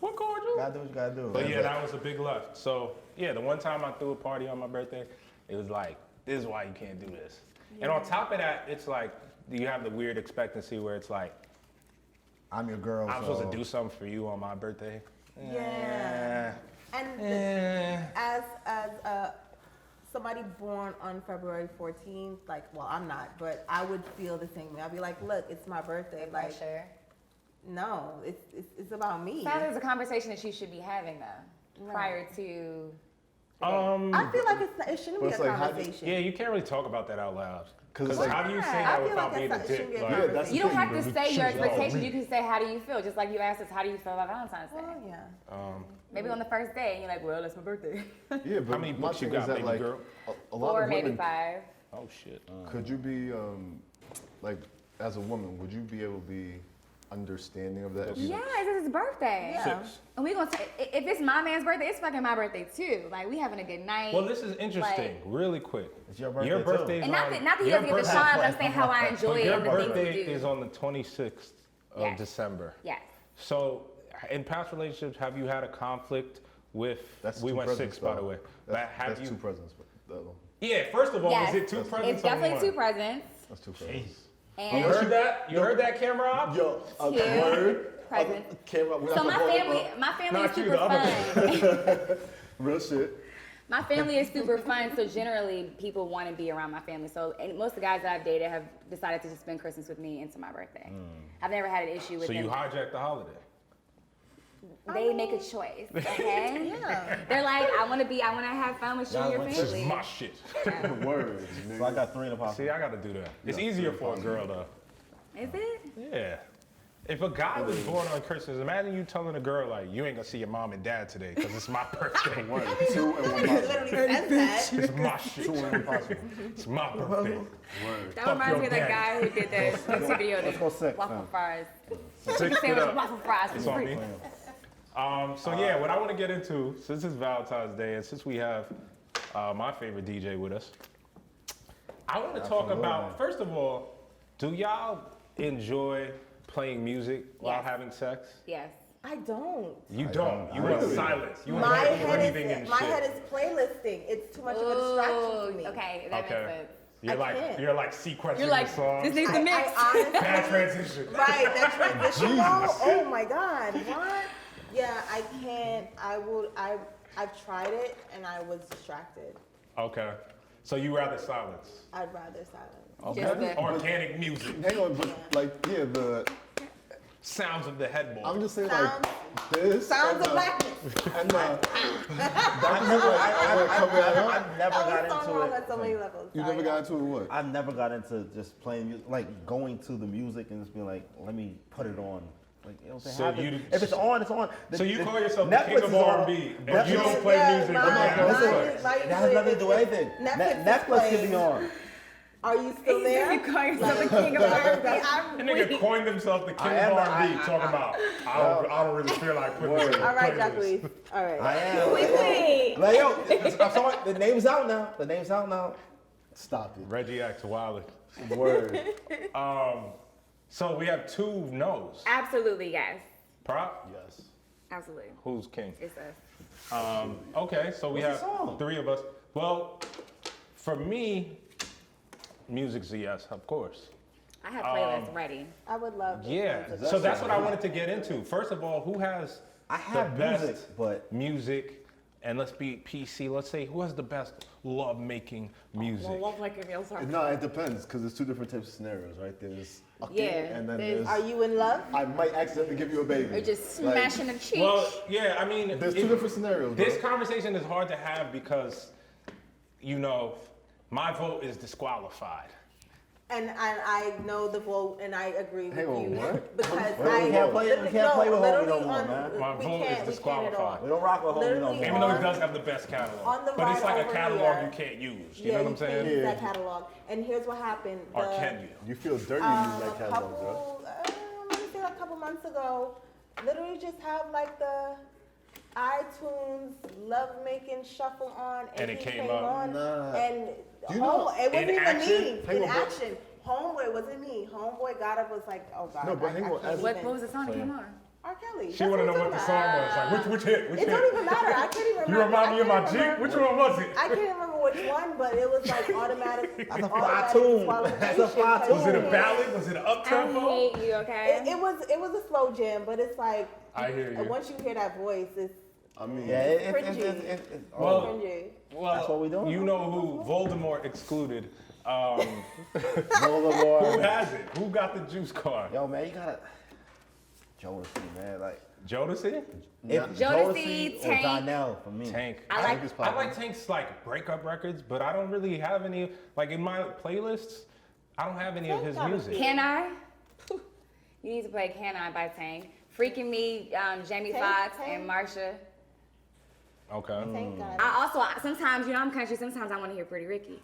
What cordial? Gotta do what you gotta do. But yeah, that was a big left. So yeah, the one time I threw a party on my birthday, it was like, this is why you can't do this. And on top of that, it's like, you have the weird expectancy where it's like, I'm your girl. I'm supposed to do something for you on my birthday. Yeah. And as somebody born on February 14th, like, well, I'm not, but I would feel the same way. I'd be like, look, it's my birthday. Like, Pressure. no, it's about me. That is a conversation that you should be having though, prior to I feel like it shouldn't be But a it's like, how do- conversation. Yeah, you can't really talk about that out loud. 'Cause Because it's how like- do you say I that feel without like being a it dick? shouldn't be a Like, Yeah, that's You don't the have thing, to but say your choose your expectations. own. You can say, how do you feel? Just like you asked us, how do you feel about Valentine's Day? Well, yeah. Maybe on the first day, and you're like, well, it's my birthday. Yeah, but How many my books you thing got, is that, baby like, girl? a lot Or of maybe women, 5. Oh shit. could you be, like, as a woman, would you be able to be understanding of that? If you- Yeah, it's his birthday. Yeah. 6. And we gonna say, if it's my man's birthday, it's fucking my birthday too. Like, we having a good night. Well, this is interesting. Really quick. It's your birthday, Your too. birthday is and not on. that he your doesn't get the birthday- shine, but I'm saying how I enjoy But it your and the things birthday we do. is on the 26th of Yes. December. Yes. So, in past relationships, have you had a conflict with? That's we two went presents, 6, by the though. way. But have That's you? 2 presents. But Yeah. First of all, Yes. is it 2 presents? It's or definitely one? 2 presents. that's 2 presents. You And heard that? You heard that, camera op? Yo, a Two word. presents. Camera. we're So not my gonna go family is Not you, super the other fun. Real shit. My family is super fun, so generally people want to be around my family. So and most of the guys that I've dated have decided to just spend Christmas with me into my birthday. I've never had an issue with So them. you hijacked the holiday. They make a choice, okay? Yeah. They're like, I want to have fun with you and your Yeah, This is family. my shit. Words, nigga. So I got 3 in the pocket. See, I gotta do that. It's Yeah, easier for a girl though. Is it? Yeah. If a guy was born on Christmas, imagine you telling a girl like, you ain't gonna see your mom and dad today because it's my birthday. Word. 2 and 1 It possible. literally says that. It's my shit. 2 and 1 possible. It's my birthday. Word. That Fuck reminds me your of that daddy. guy who did the YouTube video, Let's go the 6 waffle now. fries. Six Chicken it sandwich up. with waffle fries It's for on free. me. So yeah, what I want to get into, since it's Valentine's Day and since we have my favorite DJ with us, I want to talk Absolutely. about, first of all, do y'all enjoy playing music while Yes. having sex? Yes. I don't. You don't. You Really? want silence. You want My to head breathing is and my shit. head is playlisting. It's too much of a distraction for me. Okay, that Okay. makes sense. You're like sequencing You're like, the songs. this needs to mix. I honestly, Bad transition. right, that transition mode. Oh my God, what? Yeah, I can't. I've tried it and I was distracted. Okay. So you rather silence? I'd rather silence. Okay. Just the- Organic music. Hang on, but like, yeah, the Sounds of the headboard. I'm just saying Sounds- like this. Sounds and of the- blackness. And the I've never That got was so into wrong it. on so many levels. you Sorry, never got into it what? I never got into just playing music, like going to the music and just being like, let me put it on. Like, you know what I'm So saying? you- If it's on, it's on. So you call yourself the king Netflix of is on. R&B, and Netflix- you don't play music. mine- but you have listen, sex. mine That has nothing to do with anything. Netflix can be on. Are you still there? You call yourself the king of R&B. The I'm nigga weak. coined himself the king I of am- R&B, I- talking about, I don't really feel like putting this in All the right, playlist. Jacqueline. All right. I am. Wait. Like, yo, I'm sorry, the name's out now. The name's out now. Stop it. Reggie X, Wiley. Word. So we have 2 no's. Absolutely, yes. Prop? Yes. Absolutely. Who's king? It's us. Okay, so we What's have the song? 3 of us. Well, for me, music's a yes, of course. I have playlists ready. I would love. to Yeah, listen to so that. that's what I wanted to get into. First of all, who has I have the best music, but music? And let's be PC. Let's say who has the best love-making music? No, it depends because there's 2 different types of scenarios, right? There's fucking, Yeah, and then there's- Are you in love? I might accidentally give you a baby. Or just Like, smashing a cheek. Well, yeah, I mean, There's 2 different scenarios. Bro. this conversation is hard to have because, you know, my vote is disqualified. And I know the vote, and I agree with Hang on, you what? because We can't play- we can't play with Homie no more, man. My vote is disqualified. we don't rock with homie no Literally more. Even though he on- does have the best catalog. on the But it's ride like a over catalog here. you can't use. You Yeah, know what I'm you saying? can't use Yeah. that catalog. And here's what happened. Or The- can you? You feel dirty using a that catalog, bro. let me say like a couple months ago, literally just have like the iTunes Lovemaking shuffle on, And it he came up. on, Nah. and You know, it wasn't in even action? me Hang in on, bro. action. Homeboy wasn't me. Homeboy got up was like, oh god. No, but hang on, as- what was the song that came on? R. Kelly. She That's want to know I'm what the talking song about. was. Like, which hit? Which It hit? don't even matter. I can't even remember. You remind me of I my can't Jeep? remember. Which one was it? I can't remember which one, but it was like automatic. That's a fly automatic tune. That's a fly disqualification. Was it a ballad? Was it an I up-tempo? hate you, okay? It was a slow jam, but it's like I hear you. once you hear that voice, it's I mean, Yeah, it's Cringy. Well, cringy. Well, That's what we doing? You know who Voldemort excluded. Who Voldemort. has it? Who got the juice card? Yo, man, you gotta Jodeci, man. Like Jodeci? If Jodeci, or Tank. Donnell for me. Tank. I like- I like Tank's like breakup records, but I don't really have any like in my playlists. I don't have any of his music. Can I? You need to play Can I by Tank. Freaking Me, Jamie Tank, Foxx Tank. and Marsha. Okay. Thank God. I also sometimes, you know, I'm country. Sometimes I want to hear Pretty Ricky.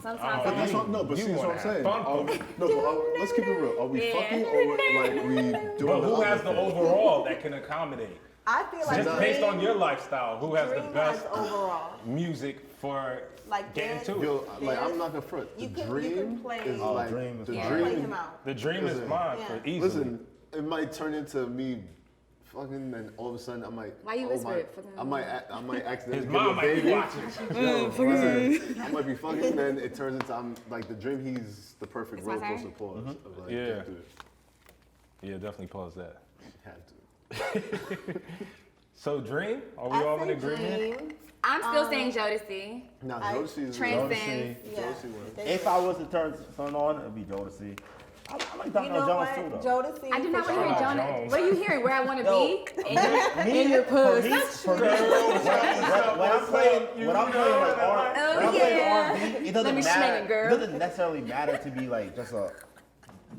Sometimes Oh, I But want that's to. what, no, but You see, that's what wanna I'm have saying. fun. Let's keep it real. Are we Yeah. fucking or like we doing But who the has other the thing? overall that can accommodate? I feel like Just based on your lifestyle, who has the Dream best has overall. music for Like getting dance- to it? Yo, like I'm not gonna front. The You can dream play- is Oh, like Dream is the mine. Play dream. him out. The dream is Listen. mine Yeah. for easily. Listen, it might turn into me fucking, and all of a sudden I might. Why you oh whisper my- it? Fucking- I might accidentally His give mom a might baby. be watching. Yo, listen, I might be fucking, then it turns into I'm like the dream. He's the perfect It's my roller turn? coaster pause. Of like, Yeah. can't do it. Yeah, definitely pause that. Had to. So Dream, are we I all in say agreement? Dream. I'm still saying Jodeci. Now I- Jodeci is Transcend. Yeah. Jodeci wins. If I was to turn something on, it'd be Jodeci. I like You Donnell know Jones what? too, though. Jodeci. I do not want to hear Jones. Jonas. What are you hearing? Where I want to Yo, be? In your For puss. me, when I'm playing like Oh, when I'm playing yeah. R&B, it Let doesn't me matter. smell it, girl. It doesn't necessarily matter to be like just a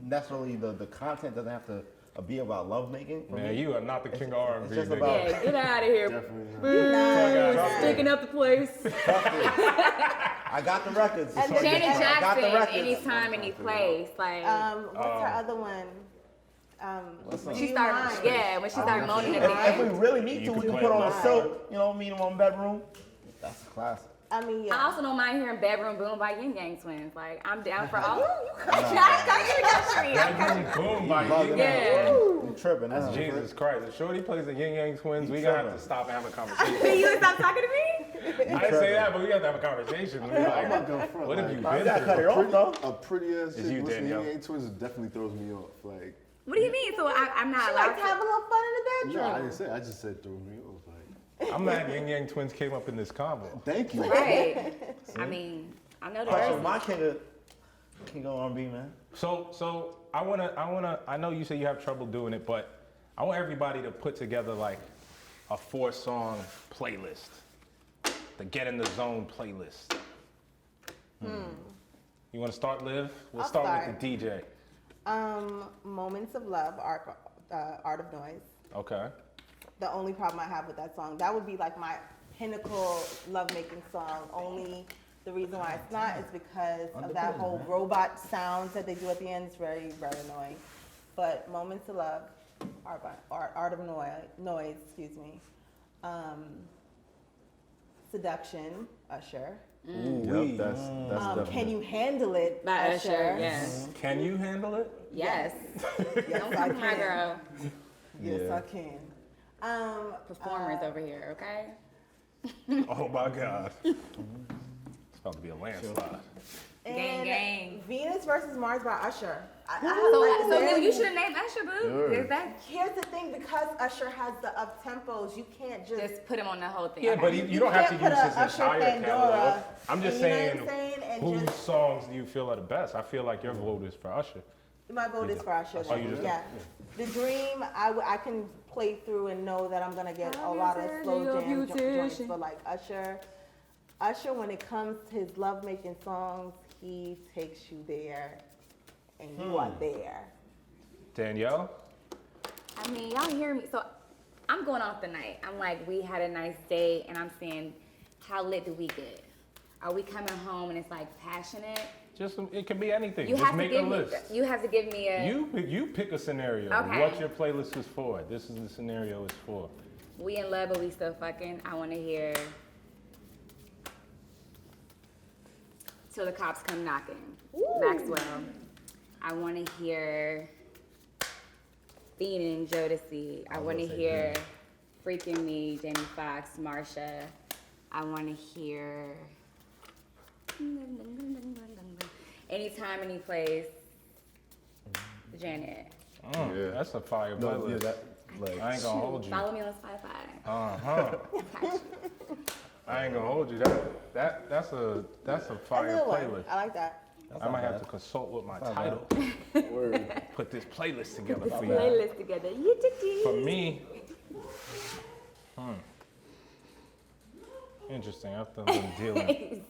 necessarily the content doesn't have to be about lovemaking. For Man, me. you are not the king of R&B. just nigga. about- Yeah, get out of here. Definitely. Fuck out. Sticking up the place. I got the records. And so Janet I got the Jackson, records. anytime, any place. Like, What's her other one? What's she Do started, Mine. yeah, when she started moaning at If, the if we end. really need You to, can we can play put on it a live. silk, you know, meet them on bedroom. That's a classic. I mean, I yeah. also don't mind hearing Bedroom Boom by Yin Yang Twins. Like, I'm down for all. I'm country. Boom, by Bugging Yin Yeah. Yang. You tripping, huh? Jesus Christ. If Shorty plays the Yin Yang Twins, we gotta have to stop and have a conversation. Can you stop talking to me? I didn't say that, but we have to have a conversation. We're I'm not like, gonna front. what have like, you You been gotta cut through? it off, though. A pretty ass It's chick you, listening to Danielle. Yin Yang Twins definitely throws me off. Like, What do you mean? So I'm not She allowed likes to have a little fun in the no, I bedroom. didn't say. I just said throw me off. Like, I'm mad Yin Yang Twins came up in this convo. thank you. Right. I mean, I know the Oh, verses. my king of R&B, man. So I know you say you have trouble doing it, but I want everybody to put together like a 4-song playlist. The Get in the Zone playlist. You want to start, Liv? We'll I'll start start. with the DJ. Moments of Love, Art of Noise. Okay. The only problem I have with that song, that would be like my pinnacle lovemaking song. Only the reason why it's not is because of that whole robot sounds that they do at the end. It's very, very annoying. But Moments of Love, Art of Noise, excuse me. Seduction, Usher. Yep, that's definitely. Can You Handle It, By Usher, yes. Can you handle it? Yes. Yes, Don't I come for my can. girl. Yes, Yeah. I can. Performers over here, okay? Oh my God. It's about to be a landslide. And gang. Venus versus Mars by Usher. So Lil, you should have named Usher, boo. Sure. Is that Here's the thing, because Usher has the up tempos, you can't just just put him on the whole thing? Yeah, but you don't have to can't use put his a Usher entire Pandora, catalog. I'm just you know saying, what I'm saying? And whose just- songs do you feel are the best? I feel like your vote is for Usher. my vote is for Usher. Oh, you just- yeah. The Dream, I can play through and know that I'm gonna get a lot of slow jam joints, but like Usher, when it comes to his lovemaking songs, he takes you there, and you are there. Danielle? I mean, y'all hear me. So I'm going off the night. I'm like, we had a nice day, and I'm saying, how lit do we get? Are we coming home and it's like passionate? Just it can be anything. You Just have to make a give me. list. You have to give me a. You pick a scenario. Okay. What your playlist is for. This is the scenario it's for. We in love, but we still fucking. I want to hear. Till the cops come knocking. Maxwell. I want to hear. Fiend and Jodeci. I want to hear. Freaking Me, Jamie Foxx, Marsha. I want to hear. Anytime, any place. Janet. Yeah. That's a fire No, playlist. yeah, that like. I ain't gonna hold you. Follow me on Spotify. Uh-huh. I ain't gonna hold you. That's a That's a fire good one. playlist. I like that. I might have to consult with my not title. Word. Put this playlist together for you. Playlist together. For me, Interesting. I have to deal with.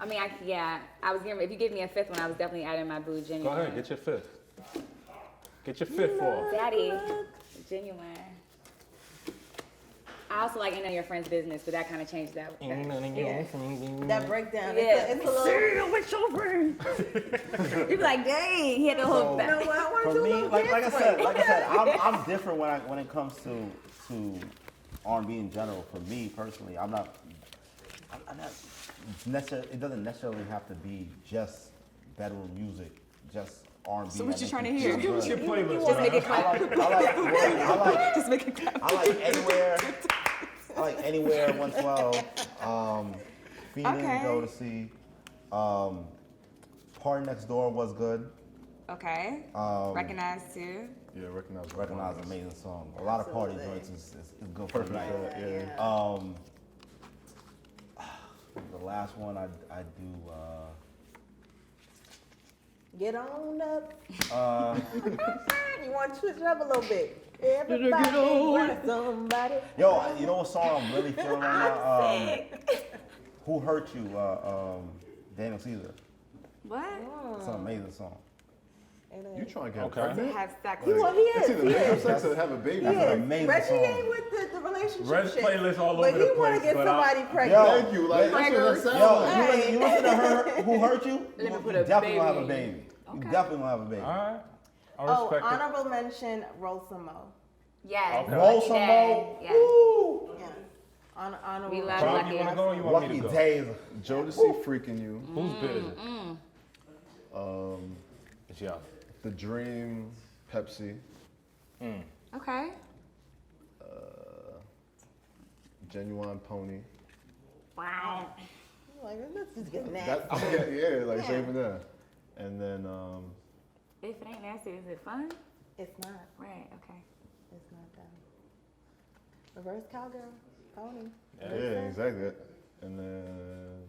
I mean, I was giving. If you give me a fifth one, I was definitely adding my boo Go genuine. ahead, get your fifth. Get your fifth off. Daddy, genuine. I also like Ain't None of Your Friends' Business, but that kind of changed that. Ain't none of your friends. That breakdown. Yeah. It's a little. What's your friend? You be like, dang, he had the whole So- back. No, I want to For do a me, little like I dance said, break. I'm different when it comes to R&B in general. For me personally, I'm not necessarily. It doesn't necessarily have to be just bedroom music, just R&B. So what you that trying to makes hear? you feel What's your good. playlist? Just make it I clap. like Just make it clap. I like anywhere. I like anywhere 112. Feeding Okay. Jodeci. Party Next Door was good. Okay. Recognized too. Yeah, recognize. Recognize amazing song. A lot of party joints is good for the night. Yeah. The last one I do. Get on up. You want to switch it up a little bit. Everybody got somebody. Yo, you know what song I'm really feeling right now? Who Hurt You? Daniel Caesar. What? It's an amazing song. You trying to get Okay. pregnant? Have sex. Well, he It's is. either He have is. sex or have a baby. That's He an is. amazing Reggie song. ain't with the relationship Red's shit. playlist all But over he the want to place, get but somebody Yo. pregnant. Thank you. Like that's what that sounds Yo, like. you listen to her, Who Hurt You? Let me put You a definitely gonna have a baby. baby. You Okay. definitely gonna have a baby. All right. I Oh, respect it. honorable mention, Rosamo. Yes. Okay. Roll Lucky some Day. more. Yes. Woo! Yeah. Honorable We love Rob, Lucky you want to Day. go or you want me Lucky to go? days. Jodeci freaking you. Whose bid is it? It's y'all. The Dream, Pepsi, Okay. Genuine Pony. Wow. Like, let's just get nasty. That, yeah, like saving that. And then If it ain't nasty, is it fun? It's not. Right. Okay. It's not that. Reverse cowgirl. Pony. yeah, exactly. And then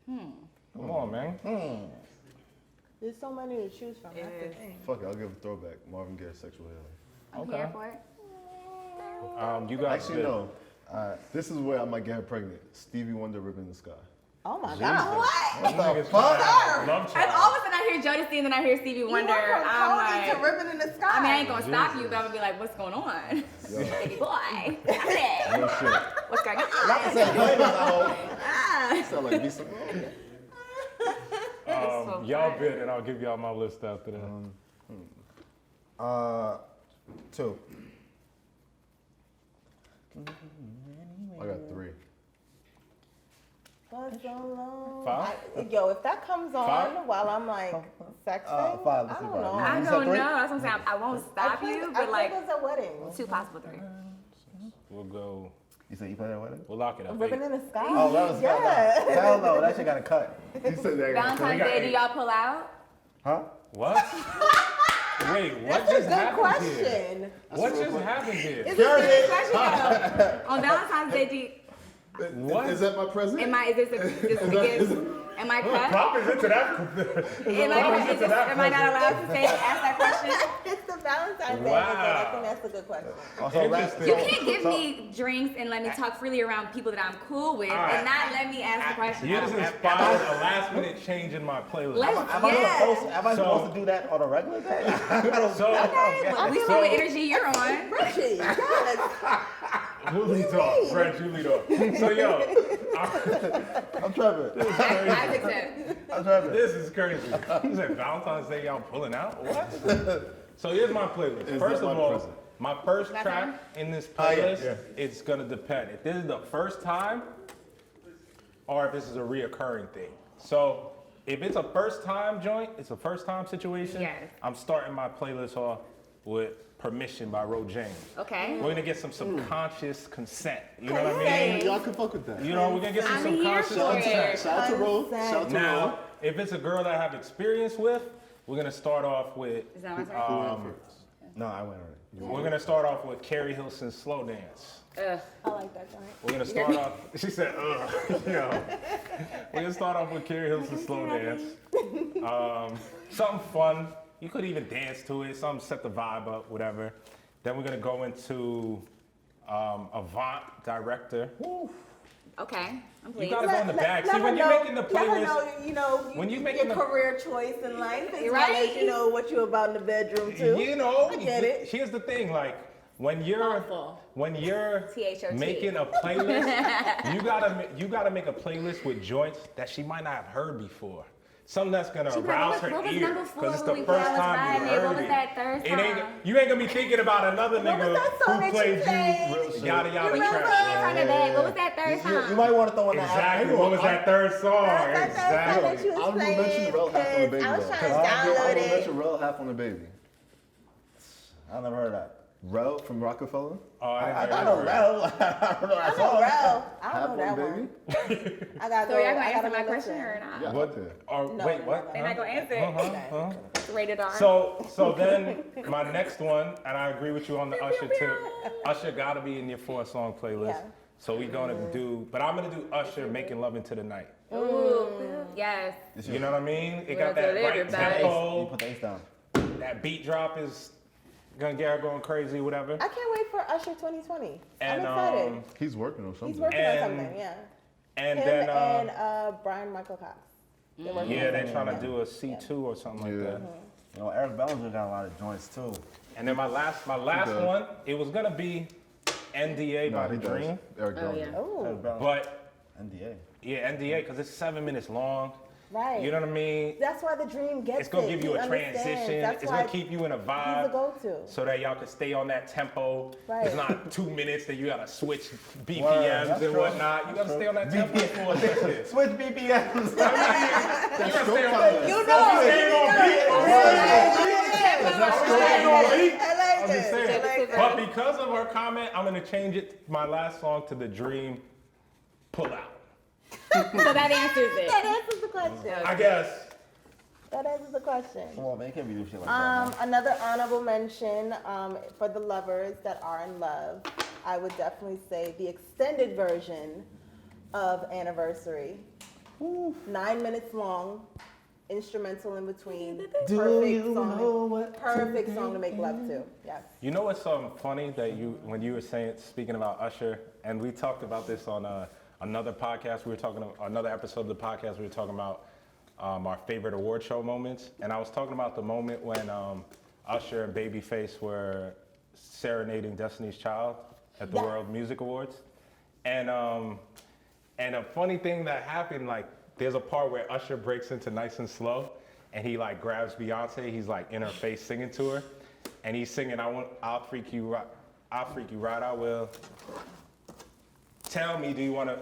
Come on, man. There's so many to choose from. That's the is. thing. fuck it, I'll give a throwback. Marvin Gaye, Sexual Healing. I'm Okay. here for it. You guys Actually, bid. no. This is where I might get her pregnant. Stevie Wonder, Ribbon in the Sky. Oh my God. What? What the fuck? Love And child. all of a sudden I hear Jodeci and then I hear Stevie Wonder. You went from I'm Pony to like, Ribbon in the Sky. I mean, I ain't gonna stop you, but I'm gonna be like, what's going on? Baby boy. Stop it. No shit. What's going Like on? I said, playlist, Sound like Lisa Simone. So Y'all fun. bid and I'll give y'all my list after that. two. I got 3. For so long. Five? Yo, if that comes on Five? while I'm like sexting, five, I let's see, don't five. know. I You said don't three? know. That's what I'm saying. I won't stop you, but like those at weddings. 2 possible 3. We'll go. You said you played that wedding? We'll lock it up. Ribbon Eight. in the Sky. Oh, that was Yeah. Hell no, that shit got a cut. You said that. Valentine's Day, do y'all pull out? Huh? What? Wait, what That's a just good happened here? question. What just happened here? It's a good question though. On Valentine's Day, do you, What? Is that my present? am I cut? Pop is into that. Am I not allowed to ask that question? It's the Valentine's Day Wow. episode. I think that's a good question. Also, Interesting. You can't give me drinks and let me talk freely around people that I'm cool with and not let me ask the question. You just inspired a last minute change in my playlist. am I supposed to do that on a regular day? So, Okay, but we see what energy you're on. Richie, yes. who leads off? Fred, you lead off. So, yo, I'm Trevor. I accept. I'm Trevor. this is crazy. You said Valentine's Day, y'all pulling out? What? So here's my playlist. Is First that of my all, present? my first That's track fine. in this Oh, yeah, playlist, yeah. it's gonna depend. If this is the first time, or if this is a reoccurring thing. So if it's a first time joint, it's a first time situation. Yes. I'm starting my playlist off with Permission by Ro James. Okay. We're gonna get some subconscious consent. You know what I mean? Y'all can fuck with that. You know, we're gonna get some I'm here subconscious for consent. it. Shout out to Ro. Shout out to Ro. Now, if it's a girl that I have experience with, we're gonna start off with. Is that my turn? No, I went already. We're gonna start off with Carrie Hilson's Slow Dance. Ugh. I like that joint. We're gonna start off. She said, "Ugh." You know. We're gonna start off with Carrie Hilson's Slow Dance. Something fun. You could even dance to it. Something set the vibe up, whatever. Then we're gonna go into Avant director. Okay, I'm You pleased. gotta go in the bag. See, Let when her you're know- making the let her playlist, know, you know, when you your making the- career choice in life, as well Right. as you know what you're about in the bedroom too. you know, I get it. here's the thing, like when you're Thoughtful. making a playlist, you gotta make a playlist with joints that she might not have heard before. Something that's gonna She be like, arouse what her was ear number four because it's the when we first was time you riding it? heard What was it. that third It ain't, song? you ain't gonna be thinking about another was nigga that song who that played you played? you yada yada remember? trash. From the bag. What was that third You song? might want to throw in that. Exactly. What was that third song? That Exactly. you was I'm gonna mention playing, Rel half on the baby. I was though. trying to I'm download gonna it. mention Rel half on the baby. I never heard that. Rel from Rockefeller. Oh, I didn't know hear that. Rel. I don't know that I know song. Rel. I Half don't know on that baby. one. I gotta So go. y'all gonna I answer gotta my go question listen. or not? Yeah, What? okay. Or No, wait, no, what? no, They're not gonna answer it. It's rated R. So then my next one, and I agree with you on the Usher too. Usher gotta be in your 4-song playlist. Yeah. So we gonna do, but I'm gonna do Usher Making Love Into the Night. Ooh, yes. You know what I mean? It Well, got that so right everybody- You tempo. put the ace down. That beat drop is gonna get her going crazy, whatever. I can't wait for Usher 2020. And I'm excited. He's working on something. He's working and- on something, yeah. and Him then and Brian Michael Cox. They're working yeah, on they're something, trying yeah. to do a C2 or something like Yeah. that. You know, Eric Bellinger got a lot of joints too. And then my last does. one, it was gonna be NDA Nah, by he The does. Dream. Eric Oh, Bellinger. yeah. Ooh, Eric Bellinger. But NDA. yeah, NDA, because it's 7 minutes long. right. You know what I mean? That's why the dream gets It's gonna it. give you He a understands. transition. That's It's why gonna keep you in a he's the vibe go-to. so that y'all can stay on that tempo. Right. It's not 2 minutes that you gotta switch BPMs that's and true. whatnot. You gotta stay on that tempo for a second. Switch BPMs. You gotta stay on You You I'm know staying on beat. I like I'm just this. saying. I like But that. because of her comment, I'm gonna change it, my last song, to The Dream Pull Out. So that answers it. That answers the question. I guess. That answers the question. Come on, man. You can't be doing shit like that. Man. Another honorable mention for the lovers that are in love, I would definitely say the extended version of Anniversary. 9 minutes long, instrumental in between. Perfect song to make love to. Yes. You know what's funny that when you were speaking about Usher, and we talked about this on another podcast. Another episode of the podcast. We were talking about our favorite award show moments, and I was talking about the moment when Usher and Babyface were serenading Destiny's Child at the Yeah. World Music Awards, and a funny thing that happened, like there's a part where Usher breaks into Nice and Slow, and he like grabs Beyonce. He's like in her face singing to her, and he's singing, I'll freak you right, I will. Tell me, do you want to,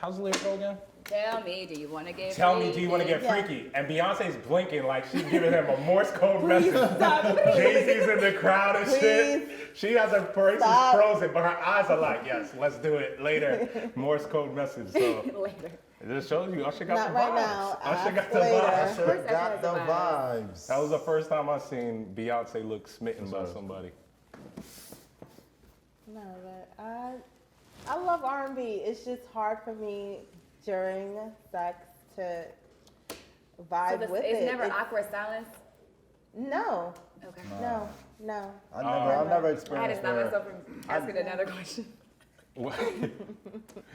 how's the lyric go again? Tell me, do you want to get Tell me, do you want to get Yeah. freaky? And Beyonce's blinking like she's giving him a Morse code message. Jay-Z's in the crowd and shit. She has her faces Stop. frozen, but her eyes are like, yes, let's do it later. Morse code message. So later? it just shows you Usher got Not the right vibes. now. Usher got Ask the later. vibes. Sure course got the Usher has vibes. That was the first time I seen Beyonce look smitten by somebody. No, but I love R&B. It's just hard for me during sex to vibe So with it's it. never awkward silence? No, Okay. no. I've never I had to experienced stop where myself from asking another question. What?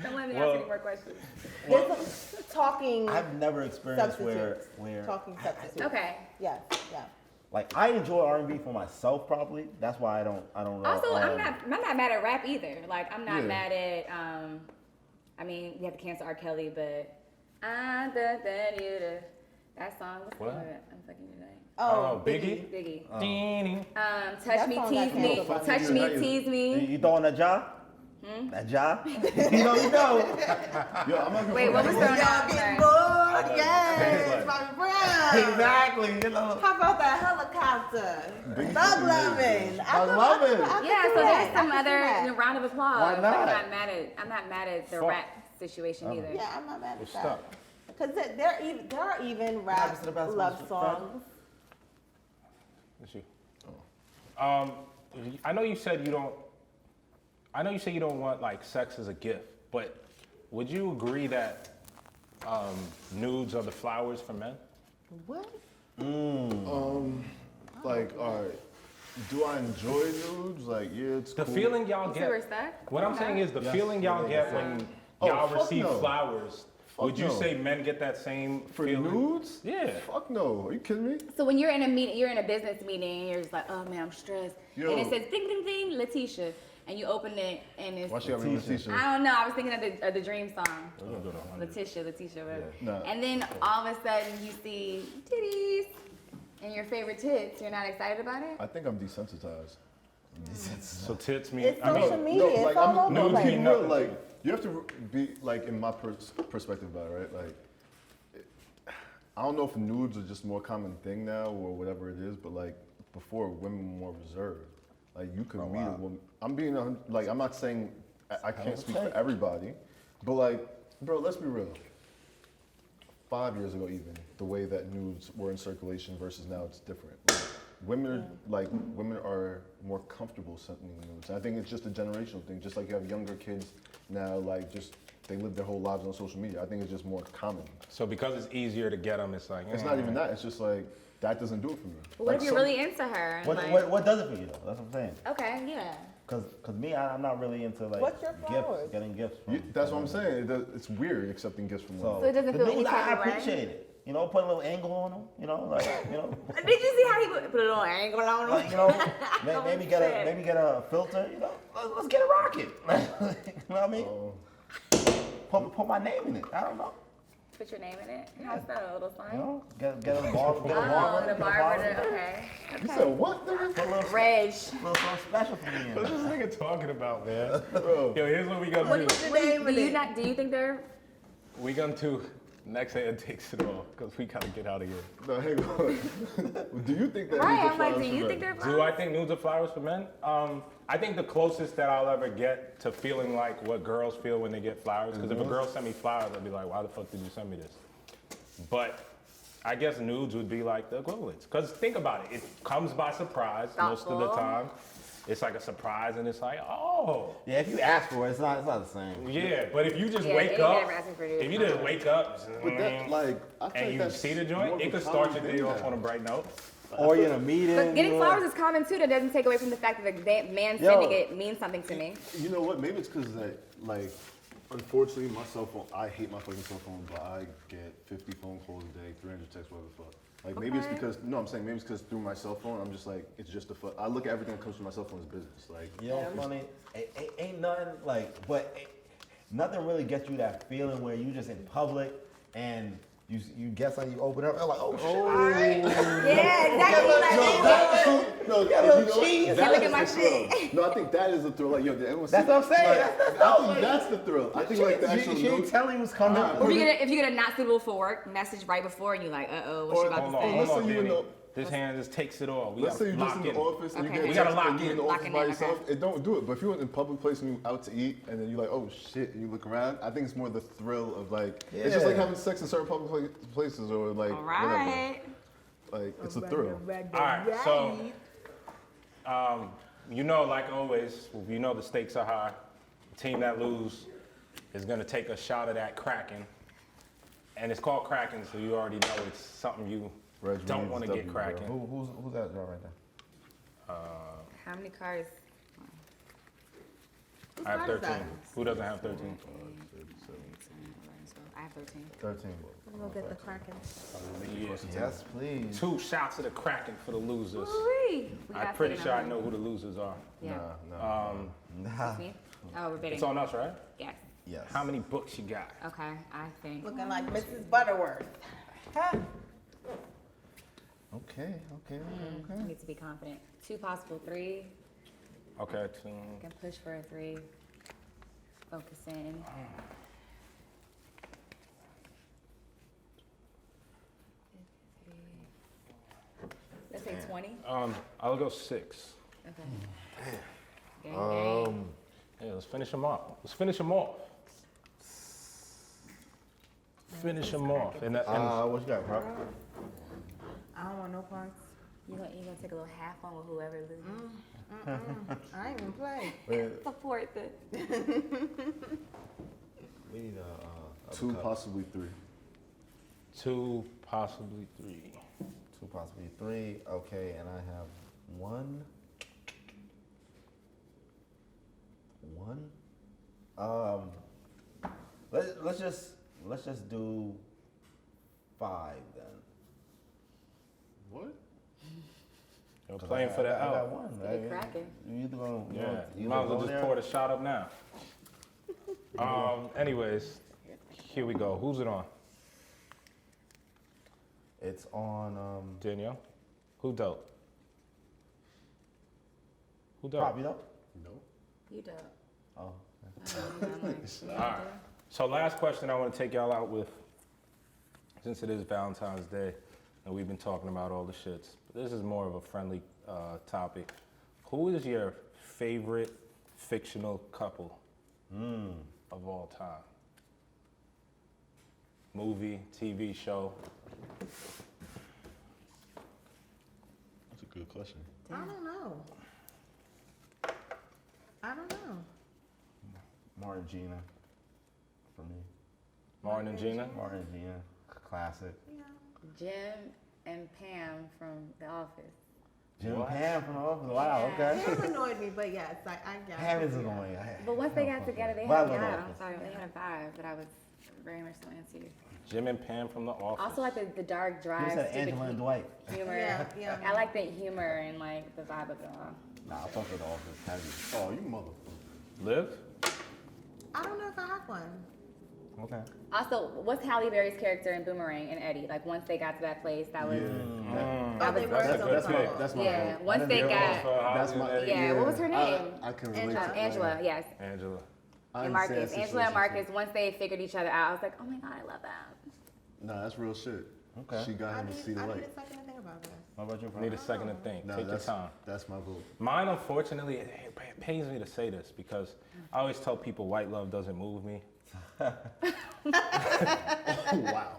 Don't let me Well- ask any more questions. There's some talking I've never experienced substitutes. where Talking substitutes. Okay. Yes, yeah. like I enjoy R&B for myself probably. That's why I don't Also, I'm not mad at rap either. Like, I'm not Yeah. mad at, I mean, we have to cancel R. Kelly, but I done you to, that song, what's the What? name of it? I'm fucking your name. Oh, Biggie? Biggie. Touch That me, song tease got me, canceled by touch me. me, tease me. You throwing that jaw? That jaw? you know. Yo, I'm not gonna Wait, what was thrown out? Getting Sorry. bored, yes, Bobby Brown. Exactly. You know. How about that helicopter? Thug loving. Thug loving. Yeah, so there's some other round of applause. Why Like, not? I'm not mad at the Fuck. rap situation either. Yeah, I'm not mad at What's that. up? Because there are even rap happens to the best of love us, songs. It's you. I know you said you don't want like sex as a gift, but would you agree that nudes are the flowers for men? What? Like, all right. Do I enjoy nudes? Like, yeah, it's The cool. feeling y'all You get. still respect? What I'm saying is the feeling y'all get when Oh, y'all fuck receive no. flowers. Fuck Would you no. say men get that same For feeling? nudes? Yeah. Fuck no. Are you kidding me? So when you're in a meeting, you're in a business meeting, and you're just like, oh man, I'm stressed. Yo. And it says ding ding ding, Letitia, and you open it and it's. Why she got me Letitia? I don't know. I was thinking of the Dream song. We're gonna do the 100. Letitia, whatever. Yeah. Nah. And then all of a sudden you see titties and your favorite tits. You're not excited about it? I think I'm desensitized. So tits mean. It's I mean, social media. It's like, all I'm over the nudes place. mean real, nothing. like, you have to be, like, in my perspective about it, right? Like, I don't know if nudes are just more common thing now or whatever it is, but, like, before, women were more reserved. Like, you could meet a woman. I'm being, like, I'm not saying, I can't speak for everybody, but, like, bro, let's be real. 5 years ago even, the way that nudes were in circulation versus now it's different. Like, women are more comfortable sending nudes. I think it's just a generational thing. Just like you have younger kids now, like just they live their whole lives on social media. I think it's just more common. so because it's easier to get them, it's like. It's not even that. It's just like that doesn't do it for me. But what Like, if you're some- really into her? and What does it for you though? That's what I'm saying. Okay, yeah. Cause me, I'm not really into like What's your flowers? gifts, getting gifts. From That's what I'm saying. It's weird accepting gifts from women. So it doesn't the feel any nudes, type I of way? appreciate it. You know, put a little angle on them. You know, like you know, Did you see how he put a little angle on like him? you know, maybe get a filter. You know, let's get a rocket. You know what I mean? Put my name in it. I don't know. Put your name in it? How's that, a little You sign? know, get a barber. Oh, the barber, okay. You said what? Put a little Reg. something special for me in What's it. this nigga talking about, man? Bro. Yo, here's what we gonna do. What's the name of it? Do you think they're We gonna do next hand takes it all because we gotta get out of here. No, hang on. Do you think that? right? nudes are I'm like, flowers do for you men? think they're Do I think nudes are flowers for men? I think the closest that I'll ever get to feeling like what girls feel when they get flowers, because if a girl sent me flowers, I'd be like, why the fuck did you send me this? But I guess nudes would be like the equivalents. Because think about it, it comes by surprise most of the Thoughtful. time. It's like a surprise and it's like, oh. Yeah, if you ask for it, it's not the same. Yeah, but if you just Yeah, wake they up, never asking for this. if you just wake up But that, like, I feel and like you that's see the more joint, of it a could start your common day thing off now. on a bright note. Or you're in a meeting. But getting you flowers know, is common too. That doesn't take away from the fact that the man Yo. sending it means something to me. You know what? Maybe it's because that, like, unfortunately, my cell phone. I hate my fucking cell phone, but I get 50 phone calls a day, 300 texts, whatever the fuck. Like maybe it's Okay. because I'm saying maybe it's because through my cell phone, I'm just like it's just a fuck. I look at everything that comes from my cell phone as business. Like You know, funny. Ain't nothing like, but nothing really gets you that feeling where you just in public and you get something, you open up, and like, oh shit, all right. Yeah, exactly. no, Got a little cheese. that Look is at my the thrill. shit. No, I think that is the thrill. Like yo, did everyone That's see- what I'm saying. Like, That's I think that's the thrill. I think like the actual She ain't note. telling you what's coming. If you get a not suitable for work message right before and you're like, what you about Hold to on, say? let's hold on, say you in Danny. the- This hand just takes it all. We Let's say gotta you're just lock in the in. office and Okay. you get a We gotta text lock and you're in the in. office Locking by in, yourself. okay. It don't do it. But if you're in public place and you out to eat and then you're like, oh shit, and you look around, I think it's more the thrill of like, it's just like Yeah. having sex in certain public places or like All right. whatever. Like it's a thrill. All right, so, you know, like always, you know the stakes are high. The team that lose is gonna take a shot of that Kraken. And it's called Kraken, so you already know it's something you Reg don't Reed's want to get W, bro. cracking. Who's that girl right there? How many cards? I have What is 13. that? Who doesn't have 13? I have 13. 13. We'll get the Kraken. Yes, please. 2 shots of the Kraken for the losers. Woo-wee. We I'm got pretty 7 sure I of them. know who the losers are. Yeah. Nah. Me? Oh, we're bidding. It's on us, right? Yes. Yes. How many books you got? Okay, I think. Looking like Mrs. Butterworth. Huh? Okay. I need to be confident. 2 possible, 3. Okay, 2. I can push for a 3. Focus in. Let's say 20. I'll go 6. Okay. Gang, gang. Yeah, let's finish them off. Let's finish them off. Finish them off. And What you got, bro? I don't want no parts. You gonna take a little half on with whoever loses. I ain't even play. Support the. We need a 2, possibly 3. 2, possibly 3. 2, possibly 3. Okay, and I have 1. Let's just do 5 then. What? You're playing for the I got L. one. Get it cracking. You either gonna Yeah, you you might as well go just there? pour the shot up now. Anyways, here we go. Who's it on? It's on Danielle? Who dope? Who dope? Pop, you know? No. You don't. Oh. All right. So last question I want to take y'all out with, since it is Valentine's Day, and we've been talking about all the shits, but this is more of a friendly topic. Who is your favorite fictional couple of all time? Movie, TV show? That's a good question. I don't know. Martin Gina, for me. Martin and Gina? Martin Gina, classic. Yeah. Jim and Pam from The Office. Jim What? Pam from the office. Wow, okay. Pam annoyed me, but yes, I got Pam it. is annoying. But once they got together, they But I had a love The vibe. I'm Office. sorry, they had a vibe that I was very much so into. Jim and Pam from The Office. Also, like the dark, You dry, said stupid Angela and Dwight. humor. Yeah. I like the humor and like the vibe of it all. Nah, I fuck with The Office. Heavy. Oh, you motherfucker. Liv? I don't know if I have one. Okay. Also, what's Halle Berry's character in Boomerang and Eddie? Like once they got to that place, that was Oh, they was- were That's, so that's my close. that's my yeah. vote. Once they got That's my what was her name? I can relate to Angela, yes. Angela. I And understand Marcus, that Angela and situation, Marcus. Once they figured each other out, I was like, oh my god, I love that. too. Nah, that's real shit. Okay. She got I him to need, see the I need light. a second to think about this. How about you, bro? Need a second to think. Nah, Take your time. That's my vote. Mine, unfortunately, it pains me to say this because I always tell people white love doesn't move me. Oh, wow.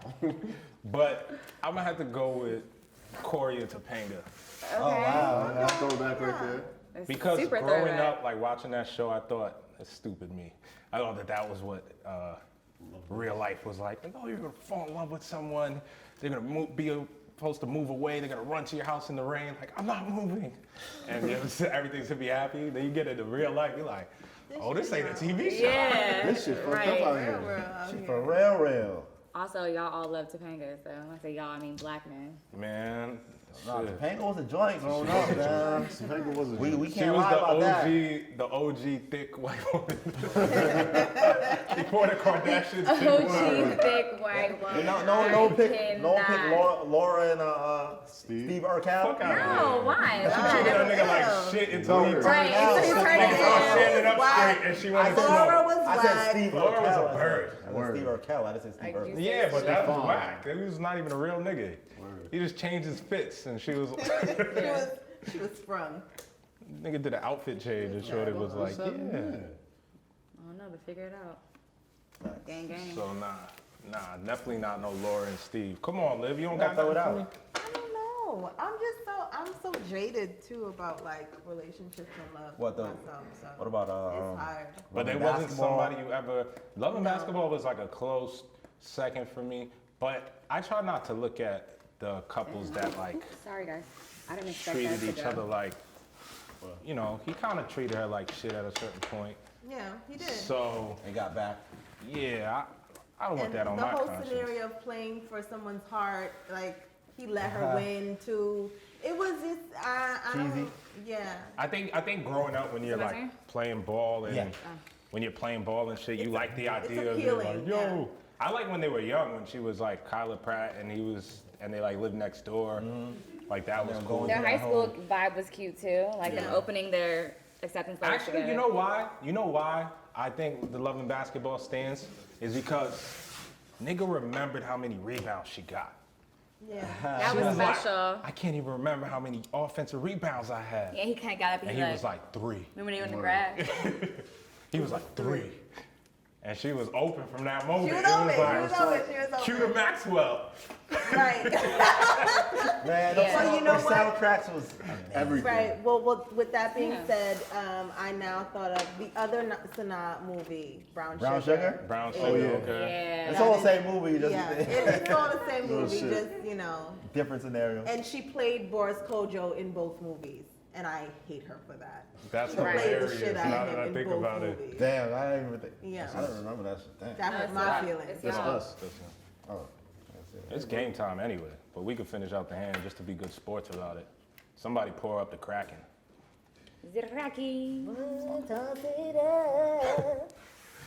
But I'm gonna have to go with Corey and Topanga. Oh, wow. That's throwback right there. It's Because super growing throwback. up, like watching that show, I thought, it's stupid me. I thought that was what real life was like. Oh, you're gonna fall in love with someone. They're gonna supposed to move away. They're gonna run to your house in the rain. Like, I'm not moving. And everything's gonna be happy. Then you get into real life, you're like, oh, this ain't a TV show. Yeah. This shit fucked up out here. She for real. Also, y'all all love Topanga, so when I say y'all, I mean black men. Man, Nah, shit. Topanga was a joint growing up, man. Topanga was a We She can't was lie the about that. the OG thick white woman. Before the Kardashians. OG thick white woman. No pick cannot. Laura and Steve Urkel. Fuck out No, why? She treated that nigga like shit until he turned Right, out. until he turned He started it standing up Why? straight and she wanted to Laura smoke. was I said black. Steve Laura was a Urkel. bird. I said Steve Urkel. I didn't say Steve Like Urkel. you Yeah, but that was fine. whack. He was not even a real nigga. Word. He just changed his fits and she was She was sprung. nigga did an outfit change and Shorty was like, yeah. I don't know, but figure it out. Gang, gang. So nah, definitely not no Laura and Steve. Come on, Liv, you don't Gotta got throw it nothing for out. me? I don't know. I'm so jaded too about like relationships and love. What the? myself, so What about it's hard. But there Love and wasn't Basketball? somebody you ever. Love and Basketball was like a close second for me. But I try not to look at the couples that like Oops, sorry guys. I didn't expect treated that to each go. other like, you know, he kind of treated her like shit at a certain point. Yeah, he did. So They got back. yeah, I don't want And that on the my whole conscience. scenario of playing for someone's heart, like he let her win too. It was just I Cheesy. don't. Yeah. I think growing up when you're my like turn? playing ball and Yeah. when you're playing ball and shit, you like the it's idea of it, appealing, like, yeah. yo. I like when they were young, when she was like Kyla Pratt and they like lived next door. Like that was cool. Their high school vibe was cute too, like them Yeah. opening their acceptance letters Actually, together. you know why? You know why I think the Love and Basketball stands is because nigga remembered how many rebounds she got. Yeah. that She was like, special. I can't even remember how many offensive rebounds I had. Yeah, he kind of got up and, And he he was like 3. remember they were in the grass? He was like 3. And she was open from that moment. She was It open. She like, was open. She was Cue open. to Maxwell. Right. Man, Yeah. Well, you know those what? soundtracks was Everything. Right. Well, with that being Yeah. said, I now thought of the other Sanaa movie, Brown Brown Sugar. Sugar? Brown Is- sugar, yeah. okay. Yeah. It's all the same movie, just Yeah, it's all the same Real movie, shit. just different scenario. And she played Boris Kojo in both movies. and I hate her for that. That's She played the hilarious. shit out Now of that him I in think both about it. movies. Damn, I didn't even think. Yeah. I don't remember that shit. Damn. That No, hurt it's my y'all. feelings. It's It's y'all. us. Oh. It's game time anyway, but we could finish out the hand just to be good sports about it. Somebody pour up the Kraken. Ziraki.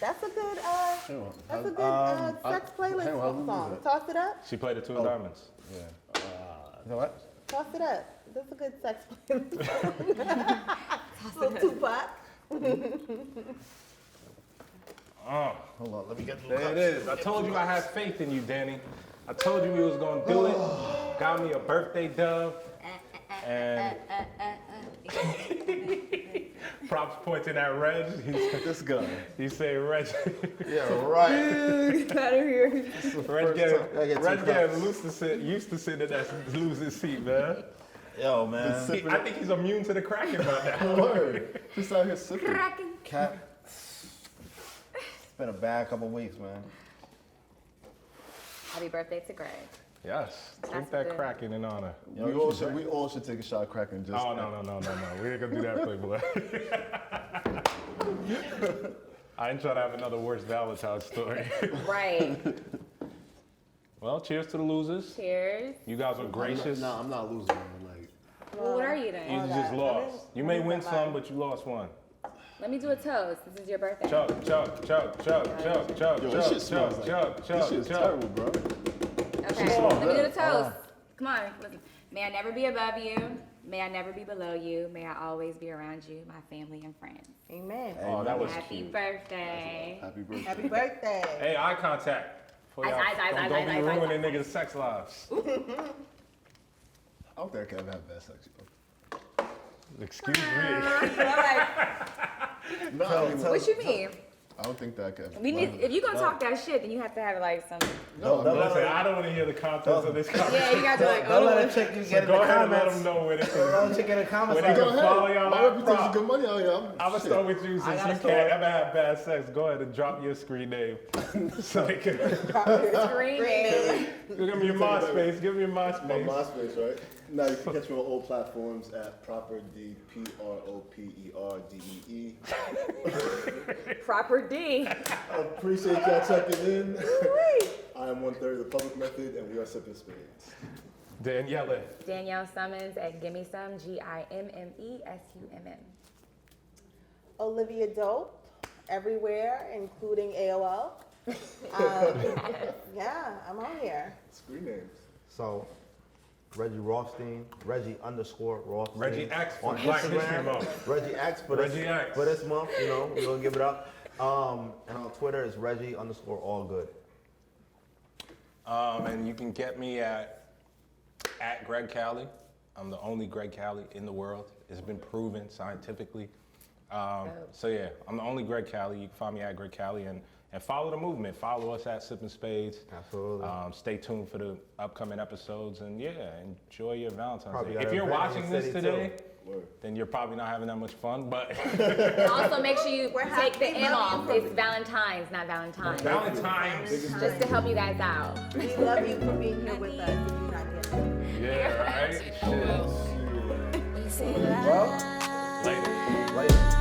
That's a good, Hang on. that's a good sex hang playlist on, how do we song. do that? Toss it up. She played the Two of Diamonds. Yeah. You know what? Toss it up. That's a good sex playlist. Little Tupac. Oh, Hold on, let me get the there it is. I told you I had faith in you, Danny. I told you we was gonna do it. Got me a birthday dove. And props pointing at Reg. This guy. He say Reg. Yeah, right. Out of here. Reg get two getting used to sit in that losing seat, man. Yo, man. I think he's immune to the Kraken by now. Word. Just out here sipping. Kraken. Cat. It's been a bad couple weeks, man. Happy birthday to Greg. Yes, That's drink that good. Kraken in honor. We all should take a shot of Kraken just. Oh, no. We ain't gonna do that, Playboy. I ain't trying to have another worse Valentine's story. Right. Well, cheers to the losers. Cheers. You guys were gracious. Nah, I'm not losing, man. Like, Well, what are you You then? just lost. You may win some, but you lost one. Let me do a toast. This is your birthday. Chug. yo, this shit smells like. This shit's terrible, bro. Okay, let me do the toast. Come on, listen. May I never be above you. May I never be below you. May I always be around you, my family and friends. Amen. Oh, that was Happy cute. birthday. Happy birthday. Happy birthday. Hey, eye contact. Eyes, eyes, Don't be eyes, ruining niggas' sex lives. I don't think I can ever have bad sex. Excuse me. No, I mean, What you mean? I don't think that I can ever. We need. If you gonna talk that shit, then you have to have like some. No, No, Listen, I don't want to hear the contents of this conversation. Yeah, you got to like. Don't let Oh, a chick you So get in go the ahead and let them comments. know where they Don't let can. a chick in the comments. When they like, can follow y'all My out. reputation's good money out here. I'm gonna start with you since I you got a can't story. ever have bad sex. Go ahead and drop your screen name so they can. screaming. Give me your MySpace. Give me your My MySpace. MySpace, right? Now you can catch me on all platforms at ProperD, PROPERDEE. Proper D. I appreciate y'all checking in. I am 1/3 of the public method, and we are Sip N Spades. Daniela. Danielle Summons at Gimme Some. GIMMESUMM. Olivia Dope, everywhere, including AOL. Yeah, I'm on here. Screen names. So, Reggie Rothstein, Reggie_Rothstein. Reggie X for on Black History Instagram. Month. Reggie X for Reggie this, X. for this month, you know, we're gonna give it up. And on Twitter is Reggie_allgood. And you can get me at Greg Cali. I'm the only Greg Cali in the world. It's been proven scientifically. So yeah, I'm the only Greg Cali. You can find me at Greg Cali and follow the movement. Follow us at Sip N Spades. Absolutely. Stay tuned for the upcoming episodes and yeah, enjoy your Valentine's Probably Day. got If an you're event in watching the this city, today, Word. then you're probably not having that much fun, but Also, make sure you We're take the happy N off. about It's Valentines, not Valentines. Valentine's. Just to help you guys out. We love you for being here with us. If you're not getting it. Yeah, right? Shit. You say Well, that. Later. later.